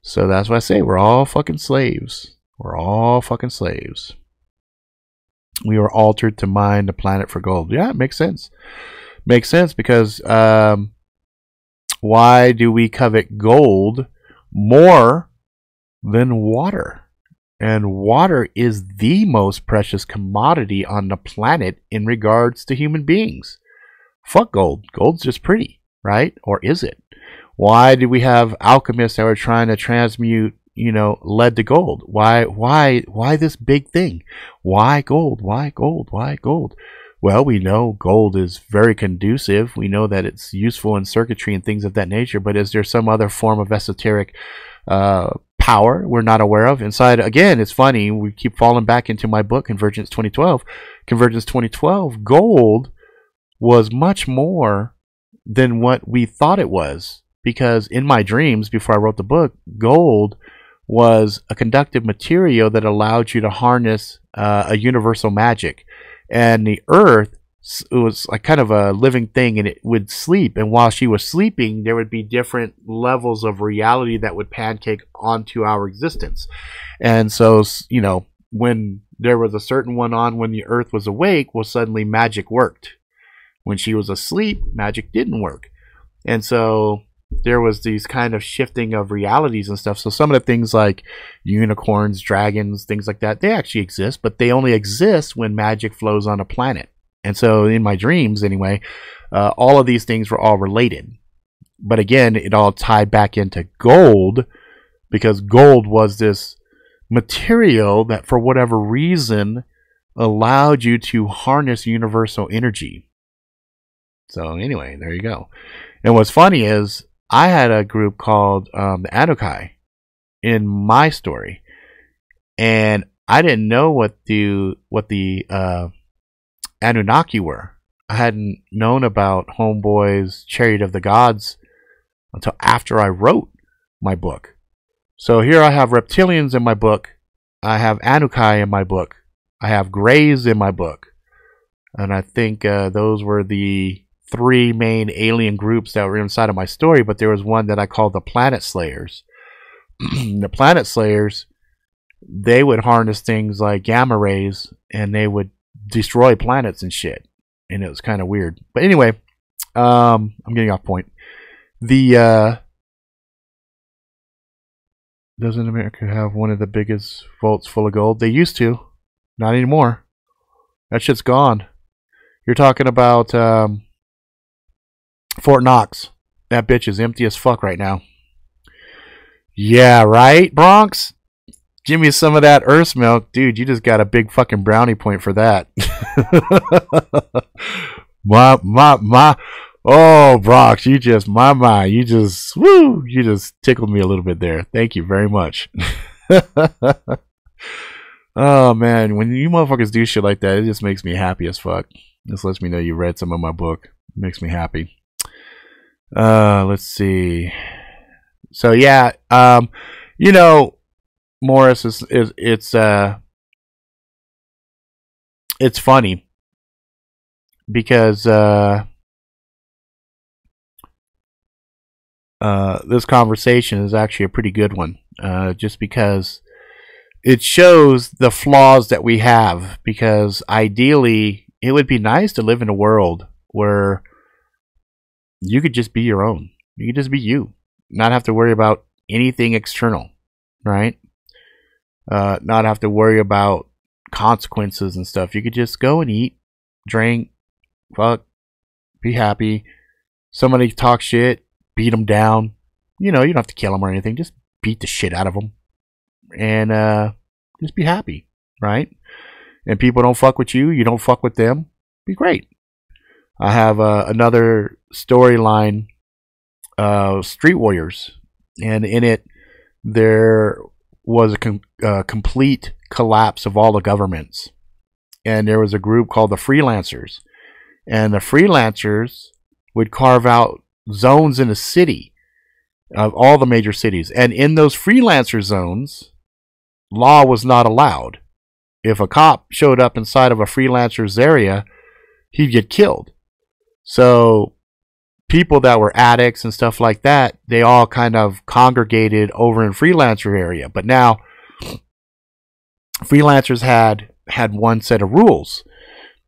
So that's why I say we're all fucking slaves. We're all fucking slaves. We were altered to mine the planet for gold. Yeah, it makes sense. Makes sense because why do we covet gold more than water? And water is the most precious commodity on the planet in regards to human beings. Fuck gold. Gold's just pretty, right? Or is it? Why do we have alchemists that are trying to transmute, you know, lead to gold? Why this big thing? Why gold? Why gold? Why gold? Well, we know gold is very conducive. We know that it's useful in circuitry and things of that nature. But is there some other form of esoteric power we're not aware of? Inside, again, it's funny. We keep falling back into my book, Convergence 2012. Convergence 2012, gold was much more than what we thought it was. Because in my dreams, before I wrote the book, gold was a conductive material that allowed you to harness a universal magic. And the earth, it was like kind of a living thing, and it would sleep. And while she was sleeping, there would be different levels of reality that would pancake onto our existence. And so, you know, when there was a certain one on when the earth was awake, well, suddenly magic worked. When she was asleep, magic didn't work. And so there was these kind of shifting of realities and stuff. So some of the things like unicorns, dragons, things like that, they actually exist, but they only exist when magic flows on a planet. And so in my dreams, anyway, all of these things were all related. But again, it all tied back into gold, because gold was this material that for whatever reason allowed you to harness universal energy. So anyway, there you go. And what's funny is I had a group called the Anukai in my story, and I didn't know what the Anunnaki were. I hadn't known about Homeboy's Chariot of the Gods until after I wrote my book. So here I have reptilians in my book, I have Anukai in my book, I have Greys in my book, and I think those were the three main alien groups that were inside of my story. But there was one that I called the Planet Slayers. The Planet Slayers, they would harness things like gamma rays, and they would destroy planets and shit, and it was kind of weird. But anyway, I'm getting off point. The Doesn't America have one of the biggest vaults full of gold? They used to. Not anymore. That shit's gone. You're talking about Fort Knox. That bitch is empty as fuck right now. Yeah, right, Bronx? Give me some of that Earth's milk. Dude, you just got a big fucking brownie point for that. my. Oh, Bronx, you just, you just, woo, you just tickled me a little bit there. Thank you very much. Oh, man, when you motherfuckers do shit like that, it just makes me happy as fuck. This lets me know you read some of my book. It makes me happy. Let's see. So, yeah, you know, Morris, it's funny because this conversation is actually a pretty good one, just because it shows the flaws that we have, because ideally it would be nice to live in a world where you could just be your own. You could just be you, not have to worry about anything external, right? Not have to worry about consequences and stuff. You could just go and eat, drink, fuck, be happy. Somebody talk shit, beat them down. You know, you don't have to kill them or anything. Just beat the shit out of them. And just be happy, right? And people don't fuck with you. You don't fuck with them. Be great. I have another storyline, Street Warriors. And in it, there was a complete collapse of all the governments. And there was a group called the Freelancers. And the Freelancers would carve out zones in a city, of all the major cities. And in those Freelancer zones, law was not allowed. If a cop showed up inside of a Freelancer's area, he'd get killed. So people that were addicts and stuff like that, they all kind of congregated over in Freelancer area. But now Freelancers had one set of rules,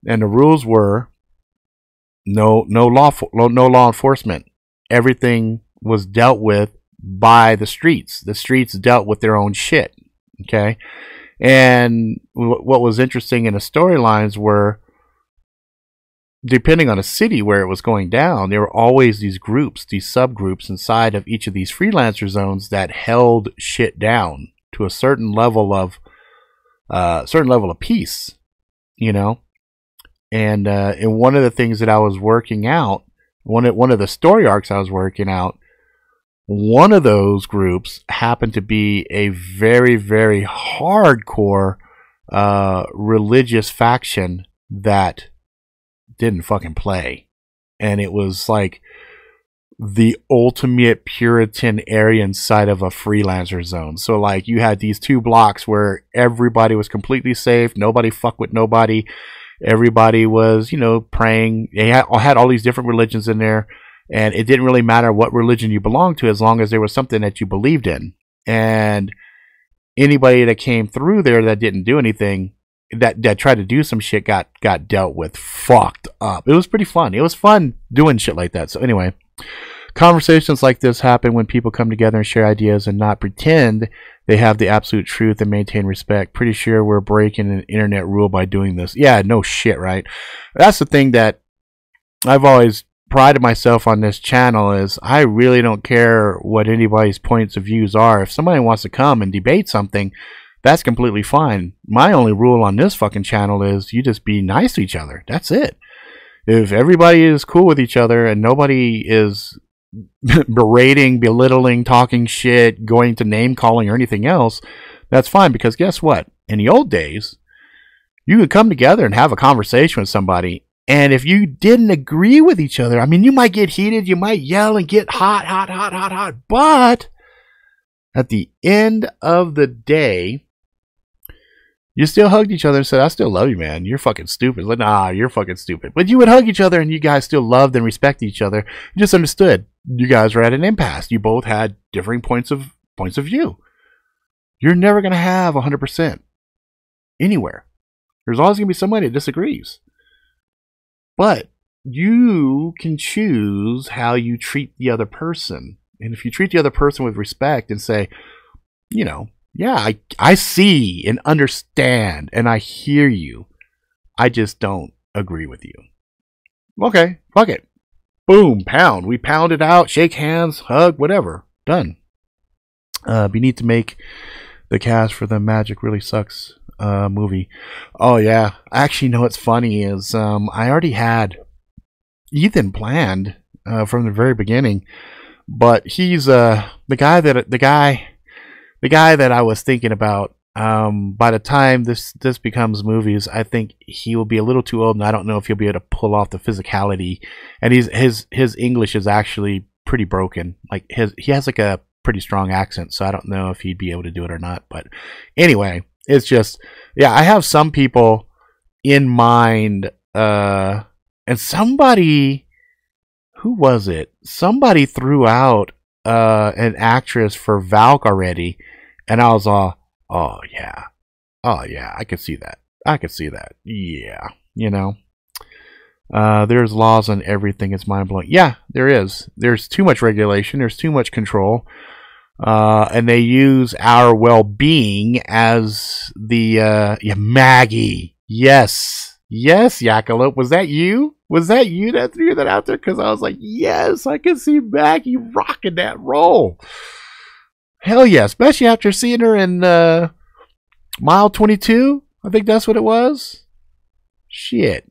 and the rules were no law enforcement. Everything was dealt with by the streets. The streets dealt with their own shit. Okay, and what was interesting in the storylines were, depending on a city where it was going down, there were always these groups, these subgroups inside of each of these Freelancer zones that held shit down to a certain level of peace, you know. And one of the things that I was working out, one of the story arcs I was working out, one of those groups happened to be a very, very hardcore religious faction that didn't fucking play. And it was like the ultimate Puritan area inside of a Freelancer zone. So like you had these two blocks where everybody was completely safe, nobody fucked with nobody. Everybody was, you know, praying. They had all these different religions in there, and it didn't really matter what religion you belonged to as long as there was something that you believed in. And anybody that came through there that didn't do anything, that tried to do some shit, got dealt with fucked up. It was pretty fun. It was fun doing shit like that. So anyway, conversations like this happen when people come together and share ideas and not pretend they have the absolute truth and maintain respect. Pretty sure we're breaking an internet rule by doing this. Yeah, no shit, right? That's the thing that I've always prided myself on this channel, is I really don't care what anybody's points of views are. If somebody wants to come and debate something, that's completely fine. My only rule on this fucking channel is you just be nice to each other. That's it. If everybody is cool with each other and nobody is berating, belittling, talking shit, going to name calling or anything else, that's fine. Because guess what? In the old days, you could come together and have a conversation with somebody, and if you didn't agree with each other, I mean, you might get heated, you might yell and get hot, but at the end of the day, you still hugged each other and said, I still love you, man. You're fucking stupid. Like, nah, you're fucking stupid. But you would hug each other, and you guys still loved and respected each other. You just understood. You guys were at an impasse. You both had differing points of view. You're never going to have 100% anywhere. There's always going to be somebody that disagrees. But you can choose how you treat the other person. And if you treat the other person with respect and say, you know, yeah, I see and understand and I hear you. I just don't agree with you. Okay, fuck it. Boom, pound. We pound it out, shake hands, hug, whatever. Done. We need to make the cast for the Magic Really Sucks movie. Oh yeah, actually, know what's funny is I already had Ethan planned from the very beginning, but he's the guy that I was thinking about. By the time this becomes movies, I think he will be a little too old, and I don't know if he'll be able to pull off the physicality. And his English is actually pretty broken. Like he has like a pretty strong accent, so I don't know if he'd be able to do it or not. But anyway, it's just, yeah, I have some people in mind, and somebody, who was it? Somebody threw out an actress for Valk already, and I was all, oh yeah, I could see that. Yeah, you know. There's laws on everything. It's mind blowing. Yeah, there is. There's too much regulation. There's too much control. And they use our well-being as the Maggie. Yes, Yakalope. Was that you? That threw that out there? Because I was like, yes, I can see Maggie rocking that role. Hell yeah, especially after seeing her in Mile 22. I think that's what it was. Shit.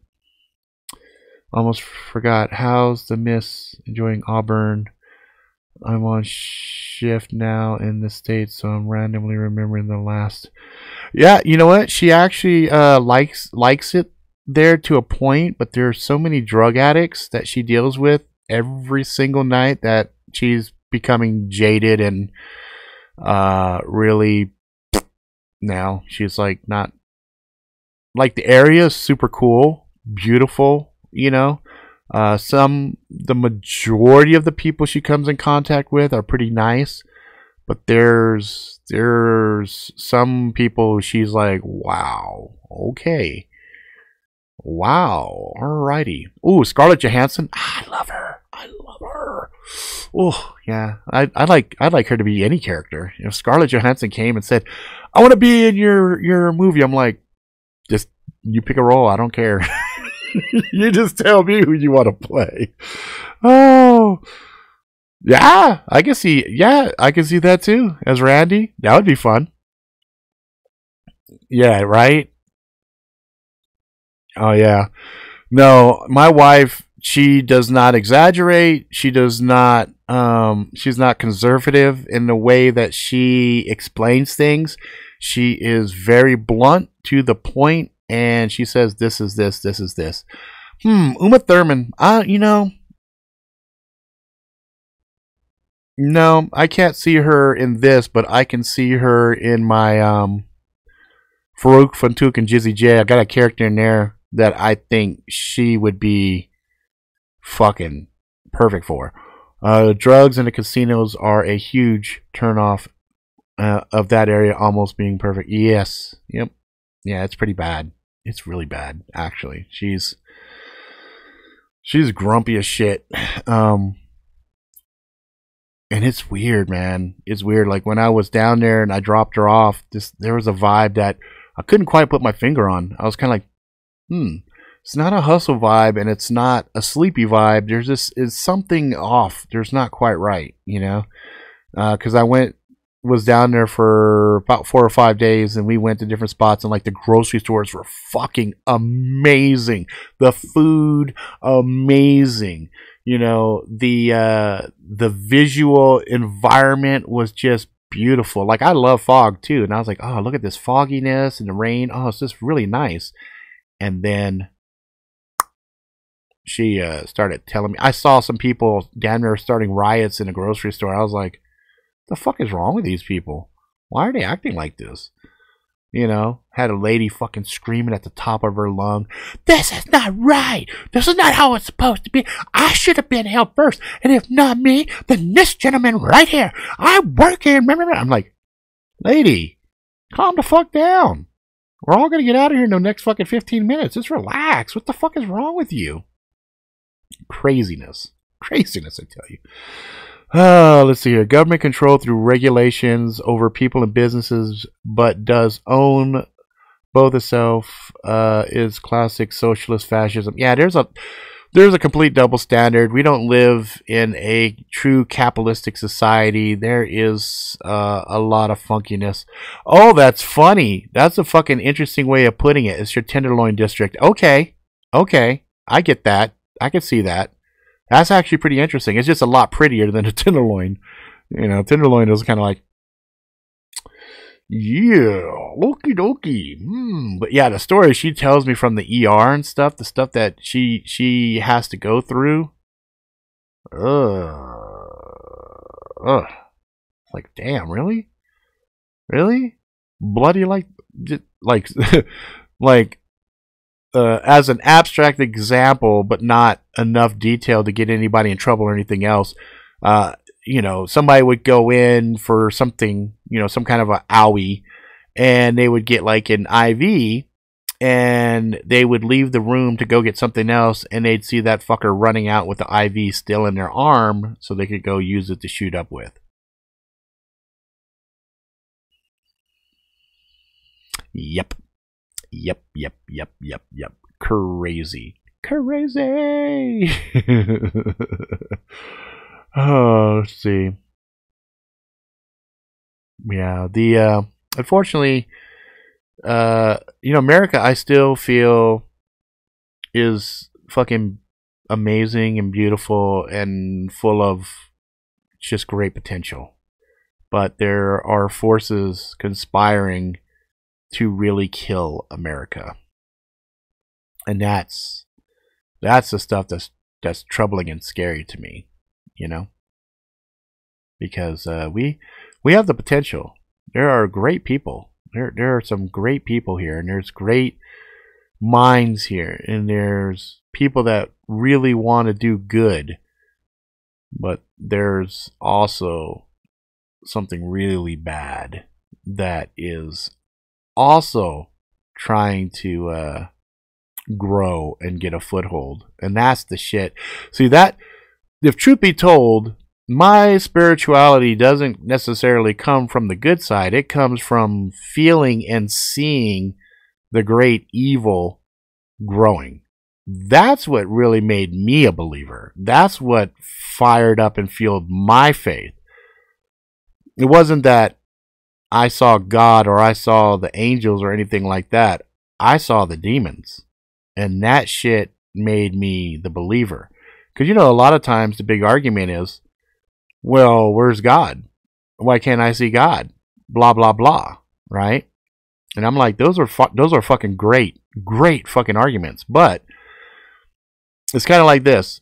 Almost forgot. How's the miss? Enjoying Auburn. I'm on shift now in the States, so I'm randomly remembering the last. Yeah, you know what? She actually likes it there to a point, but there are so many drug addicts that she deals with every single night that she's becoming jaded and really now she's like not like, the area is super cool, beautiful, you know. The majority of the people she comes in contact with are pretty nice, but there's some people she's like, wow, okay, wow, alrighty. Ooh, Scarlett Johansson, I love her. Oh yeah, I'd like her to be any character. If Scarlett Johansson came and said, I want to be in your movie, I'm like, just you pick a role, I don't care. You just tell me who you want to play. Oh, yeah, I can see that too as Randy. That would be fun. Yeah, right. Oh yeah. No, my wife, she does not exaggerate. She does not. She's not conservative in the way that she explains things. She is very blunt to the point. And she says, this is this, this is this. Uma Thurman. No, I can't see her in this, but I can see her in my Farouk Fantouk and Jizzy J. I got a character in there that I think she would be fucking perfect for. Drugs in the casinos are a huge turnoff of that area almost being perfect. Yes. Yep. Yeah, it's pretty bad. It's really bad, actually. She's grumpy as shit. And it's weird, man. It's weird. Like when I was down there and I dropped her off, there was a vibe that I couldn't quite put my finger on. I was kind of like, it's not a hustle vibe and it's not a sleepy vibe. It's something off. There's not quite right, you know? Because I was down there for about 4 or 5 days, and we went to different spots, and like the grocery stores were fucking amazing. The food, amazing. You know, the visual environment was just beautiful. Like, I love fog too, and I was like, oh, look at this fogginess and the rain. Oh, it's just really nice. And then she started telling me, I saw some people down there starting riots in a grocery store. I was like, the fuck is wrong with these people? Why are they acting like this? You know, had a lady fucking screaming at the top of her lung, this is not right. This is not how it's supposed to be. I should have been held first. And if not me, then this gentleman right here. I work here. I'm like, lady, calm the fuck down. We're all going to get out of here in the next fucking 15 minutes. Just relax. What the fuck is wrong with you? Craziness. Craziness, I tell you. Let's see here. Government control through regulations over people and businesses, but does own both itself, is classic socialist fascism. Yeah, there's a complete double standard. We don't live in a true capitalistic society. There is a lot of funkiness. Oh, that's funny. That's a fucking interesting way of putting it. It's your Tenderloin district. Okay. I get that. I can see that. That's actually pretty interesting. It's just a lot prettier than a Tenderloin. You know, Tenderloin is kind of like, yeah, okie dokie. But yeah, the story she tells me from the ER and stuff, the stuff that she has to go through. Like, damn, really? Bloody like like as an abstract example, but not enough detail to get anybody in trouble or anything else. You know, somebody would go in for something, you know, some kind of a owie, and they would get like an IV, and they would leave the room to go get something else, and they'd see that fucker running out with the IV still in their arm so they could go use it to shoot up with. Yep. Crazy. Oh, let's see. Yeah, the unfortunately, you know, America, I still feel is fucking amazing and beautiful and full of just great potential. But there are forces conspiring to really kill America. And that's the stuff that's troubling and scary to me, you know? Because we have the potential. There are great people. There are some great people here, and there's great minds here, and there's people that really want to do good. But there's also something really bad that is also trying to grow and get a foothold, and that's the shit. See, that, if truth be told, my spirituality doesn't necessarily come from the good side. It comes from feeling and seeing the great evil growing. That's what really made me a believer. That's what fired up and fueled my faith. It wasn't that I saw God or I saw the angels or anything like that. I saw the demons. And that shit made me the believer. Because, you know, a lot of times the big argument is, well, where's God? Why can't I see God? Blah, blah, blah. Right? And I'm like, those are fucking great fucking arguments. But it's kind of like this.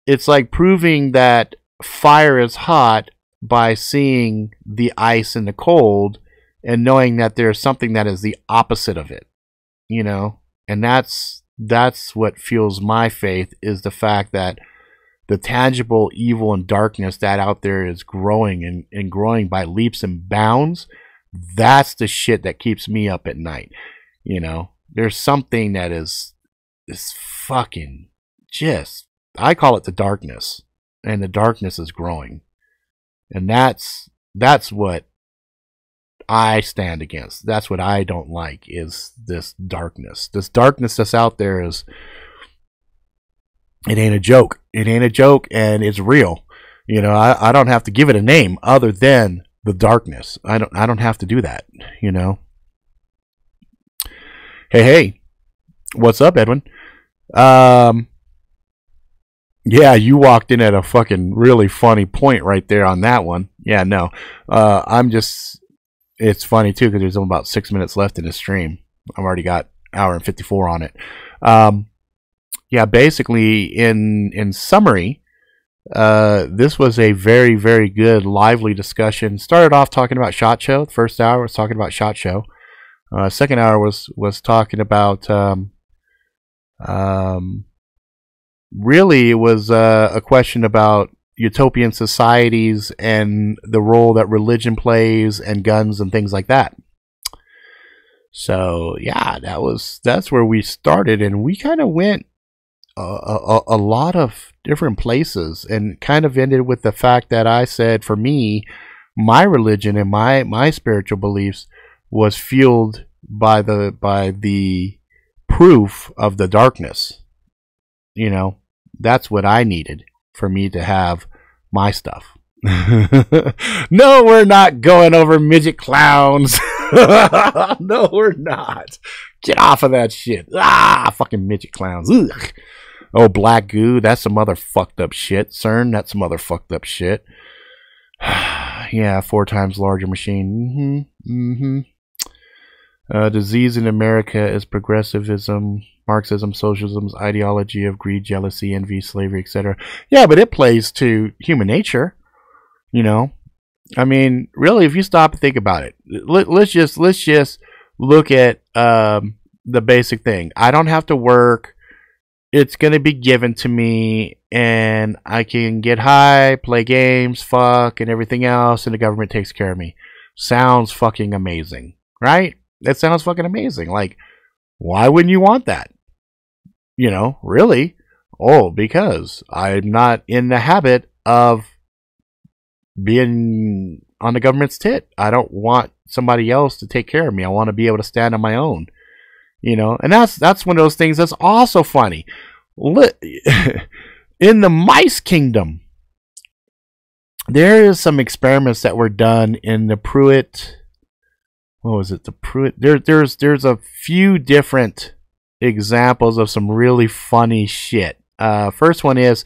It's like proving that fire is hot by seeing the ice and the cold and knowing that there's something that is the opposite of it, you know? And that's what fuels my faith, is the fact that the tangible evil and darkness that out there is growing and growing by leaps and bounds. That's the shit that keeps me up at night. You know, there's something that is fucking just, I call it the darkness, and the darkness is growing. And that's what I stand against. That's what I don't like, is this darkness. This darkness that's out there is, it ain't a joke. It ain't a joke, and it's real. You know, I don't have to give it a name other than the darkness. I don't have to do that, you know. Hey, what's up, Edwin? Yeah, you walked in at a fucking really funny point right there on that one. Yeah, no. It's funny too, because there's only about 6 minutes left in the stream. I've already got hour and 54 on it. Yeah, basically, in summary, this was a very, very good, lively discussion. Started off talking about SHOT Show. The first hour was talking about SHOT Show. Second hour was talking about really, it was a question about utopian societies and the role that religion plays, and guns and things like that. So yeah, that's where we started, and we kind of went a lot of different places, and kind of ended with the fact that I said, for me, my religion and my spiritual beliefs was fueled by the proof of the darkness. You know, that's what I needed for me to have my stuff. No, we're not going over midget clowns. No, we're not. Get off of that shit. Fucking midget clowns. Ugh. Oh, black goo. That's some other fucked up shit. CERN, that's some other fucked up shit. Yeah, 4 times larger machine. Disease in America is progressivism, Marxism, socialism's ideology of greed, jealousy, envy, slavery, etc. Yeah, but it plays to human nature. You know, I mean, really, if you stop and think about it, let's just look at the basic thing. I don't have to work. It's going to be given to me, and I can get high, play games, fuck, and everything else, and the government takes care of me. Sounds fucking amazing, right? That sounds fucking amazing. Like, why wouldn't you want that? You know, really? Oh, because I'm not in the habit of being on the government's tit. I don't want somebody else to take care of me. I want to be able to stand on my own. You know, and that's one of those things that's also funny. In the mice kingdom, there is some experiments that were done in the Pruitt. What was it? The Pruitt. There's a few different examples of some really funny shit. First one is,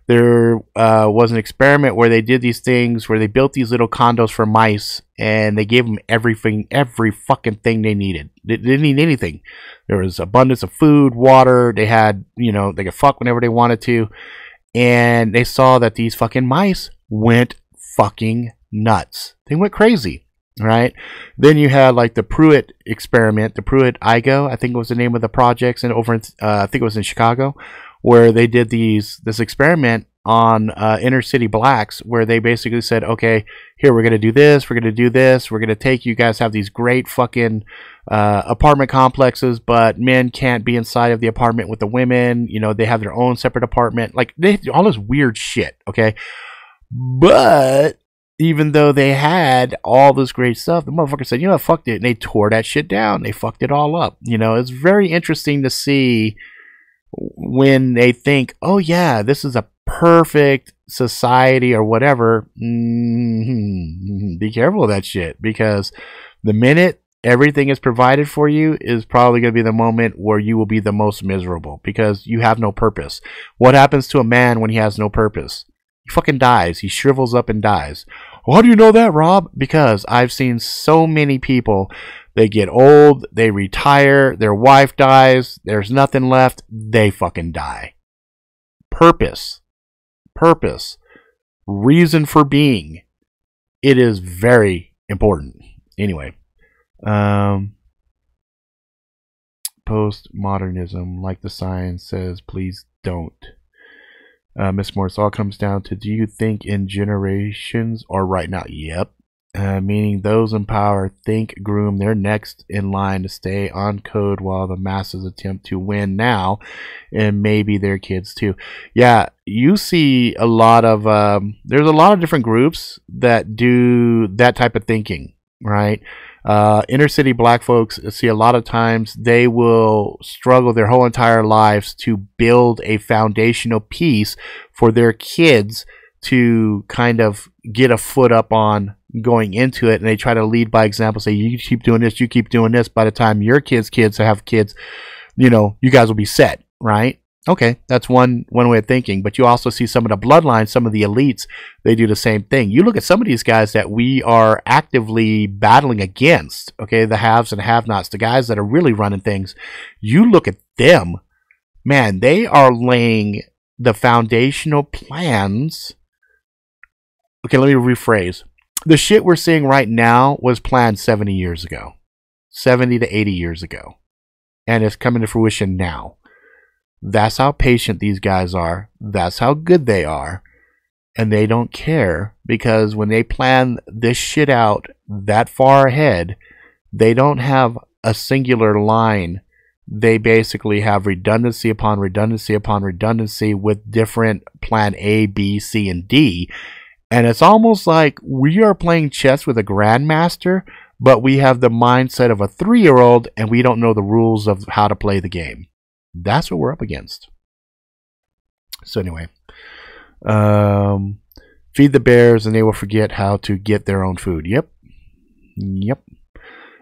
there was an experiment where they did these things where they built these little condos for mice, and they gave them every fucking thing they needed. They didn't need anything. There was abundance of food, water. They had, they could fuck whenever they wanted to. And they saw that these fucking mice went fucking nuts. They went crazy, right? Then you had like the Pruitt experiment, the Pruitt IGO, I think it was the name of the projects, and over in, I think it was in Chicago, where they did this experiment on inner city blacks, where they basically said, okay, here, we're going to do this, we're going to do this, we're going to take you guys have these great fucking apartment complexes, but men can't be inside of the apartment with the women. They have their own separate apartment. Like, they all this weird shit, okay? But even though they had all this great stuff, the motherfucker said, fuck it, and they tore that shit down. They fucked it all up. It's very interesting to see when they think, oh yeah, this is a perfect society or whatever. Be careful of that shit, because the minute everything is provided for you is probably going to be the moment where you will be the most miserable, because you have no purpose. What happens to a man when he has no purpose? He fucking dies. He shrivels up and dies. Well, how do you know that, Rob? Because I've seen so many people. They get old, they retire, their wife dies, there's nothing left, they fucking die. Purpose. Reason for being. It is very important. Anyway. Postmodernism, like the sign says, please don't. Miss Morris, all comes down to, do you think in generations or right now? Yep. Meaning those in power think groom their next in line to stay on code while the masses attempt to win now, and maybe their kids too. Yeah, you see a lot of there's a lot of different groups that do that type of thinking, right? Inner city black folks, see, a lot of times they will struggle their whole entire lives to build a foundational piece for their kids to kind of get a foot up on going into it, and they try to lead by example, say, you keep doing this, you keep doing this. By the time your kids have kids, you guys will be set, right? Okay, that's one way of thinking. But you also see some of the bloodlines, some of the elites, they do the same thing. You look at some of these guys that we are actively battling against, okay, the haves and have-nots, the guys that are really running things. You look at them, man, they are laying the foundational plans. Okay, let me rephrase. The shit we're seeing right now was planned 70 years ago. 70 to 80 years ago. And it's coming to fruition now. That's how patient these guys are. That's how good they are. And they don't care, because when they plan this shit out that far ahead, they don't have a singular line they basically have redundancy upon redundancy upon redundancy with different plan A, B, C, and D. And it's almost like we are playing chess with a grandmaster, but we have the mindset of a 3-year-old and we don't know the rules of how to play the game. That's what we're up against. So anyway, feed the bears and they will forget how to get their own food. Yep.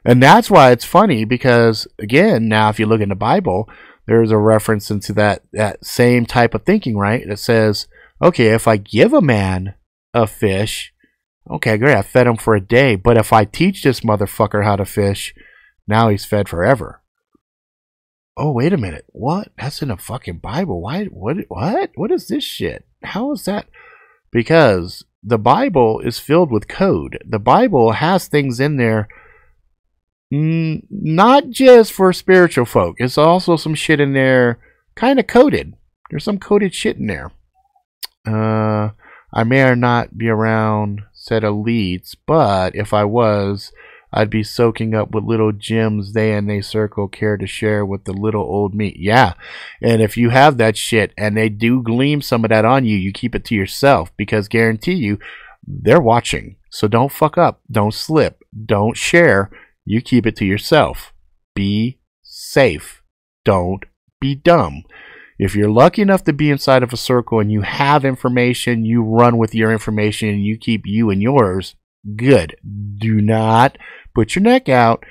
And that's why it's funny, because again, now if you look in the Bible, there's a reference into that same type of thinking, right? It says, okay, if I give a man a fish, okay, great, I fed him for a day, but if I teach this motherfucker how to fish, now he's fed forever. Oh, wait a minute. What? That's in the fucking Bible. Why? What is this shit? How is that? Because the Bible is filled with code. The Bible has things in there, not just for spiritual folk. It's also some shit in there kind of coded. There's some coded shit in there. I may or not be around said elites, but if I was, I'd be soaking up with little gems they and they circle care to share with the little old me. Yeah, and if you have that shit and they do gleam some of that on you, you keep it to yourself, because guarantee you, they're watching. So don't fuck up, don't slip, don't share. You keep it to yourself. Be safe. Don't be dumb. If you're lucky enough to be inside of a circle and you have information, you run with your information and you keep you and yours, good. Do not put your neck out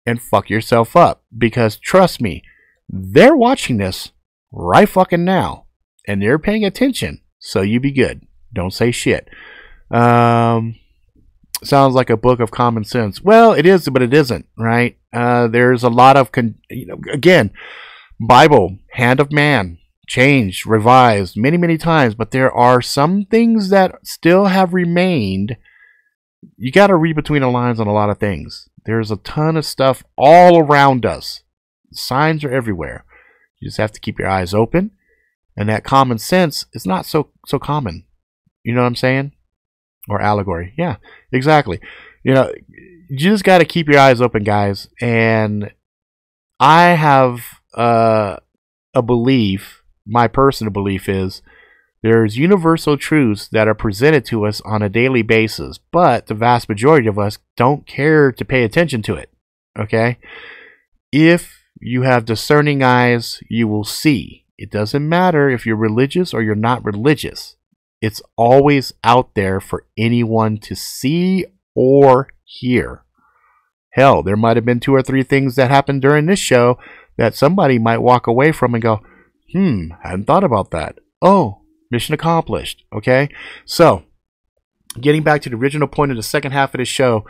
and fuck yourself up, because trust me, they're watching this right fucking now and they're paying attention. So you be good. Don't say shit. Sounds like a book of common sense. Well, it is, but it isn't, right? There's a lot of, again, Bible, hand of man, changed, revised many, many times, but there are some things that still have remained. You got to read between the lines on a lot of things. There's a ton of stuff all around us. Signs are everywhere. You just have to keep your eyes open, and that common sense is not so common. You know what I'm saying? Or allegory. Yeah, exactly. You just got to keep your eyes open, guys. And I have a belief. My personal belief is there's universal truths that are presented to us on a daily basis, but the vast majority of us don't care to pay attention to it. Okay? If you have discerning eyes, you will see. It doesn't matter if you're religious or you're not religious. It's always out there for anyone to see or hear. Hell, there might have been 2 or 3 things that happened during this show that somebody might walk away from and go, hadn't thought about that. Oh, mission accomplished. Okay? So, getting back to the original point of the second half of the show,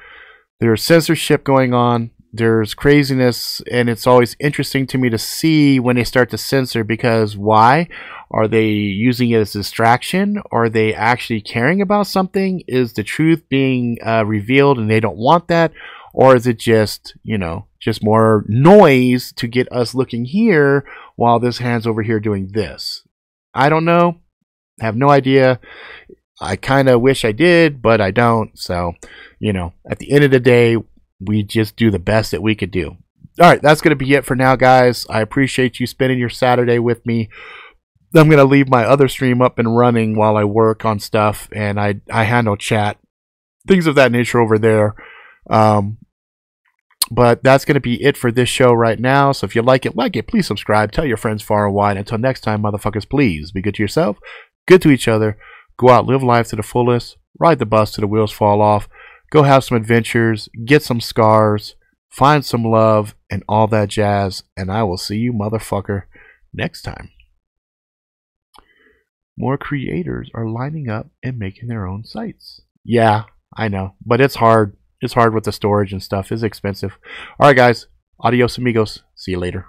there's censorship going on. There's craziness, and it's always interesting to me to see when they start to censor, because why? Are they using it as a distraction? Are they actually caring about something? Is the truth being revealed and they don't want that? Or is it just, just more noise to get us looking here while this hand's over here doing this? I don't know. I have no idea. I kind of wish I did, but I don't. So, at the end of the day, we just do the best that we could do. All right, that's going to be it for now, guys. I appreciate you spending your Saturday with me. I'm going to leave my other stream up and running while I work on stuff, and I handle chat, things of that nature over there. But that's going to be it for this show right now. So if you like it, please subscribe. Tell your friends far and wide. Until next time, motherfuckers, please be good to yourself, good to each other. Go out, live life to the fullest. Ride the bus till the wheels fall off. Go have some adventures. Get some scars. Find some love and all that jazz. And I will see you, motherfucker, next time. More creators are lining up and making their own sites. Yeah, I know. But it's hard. It's hard with the storage and stuff. It's expensive. All right, guys. Adios, amigos. See you later.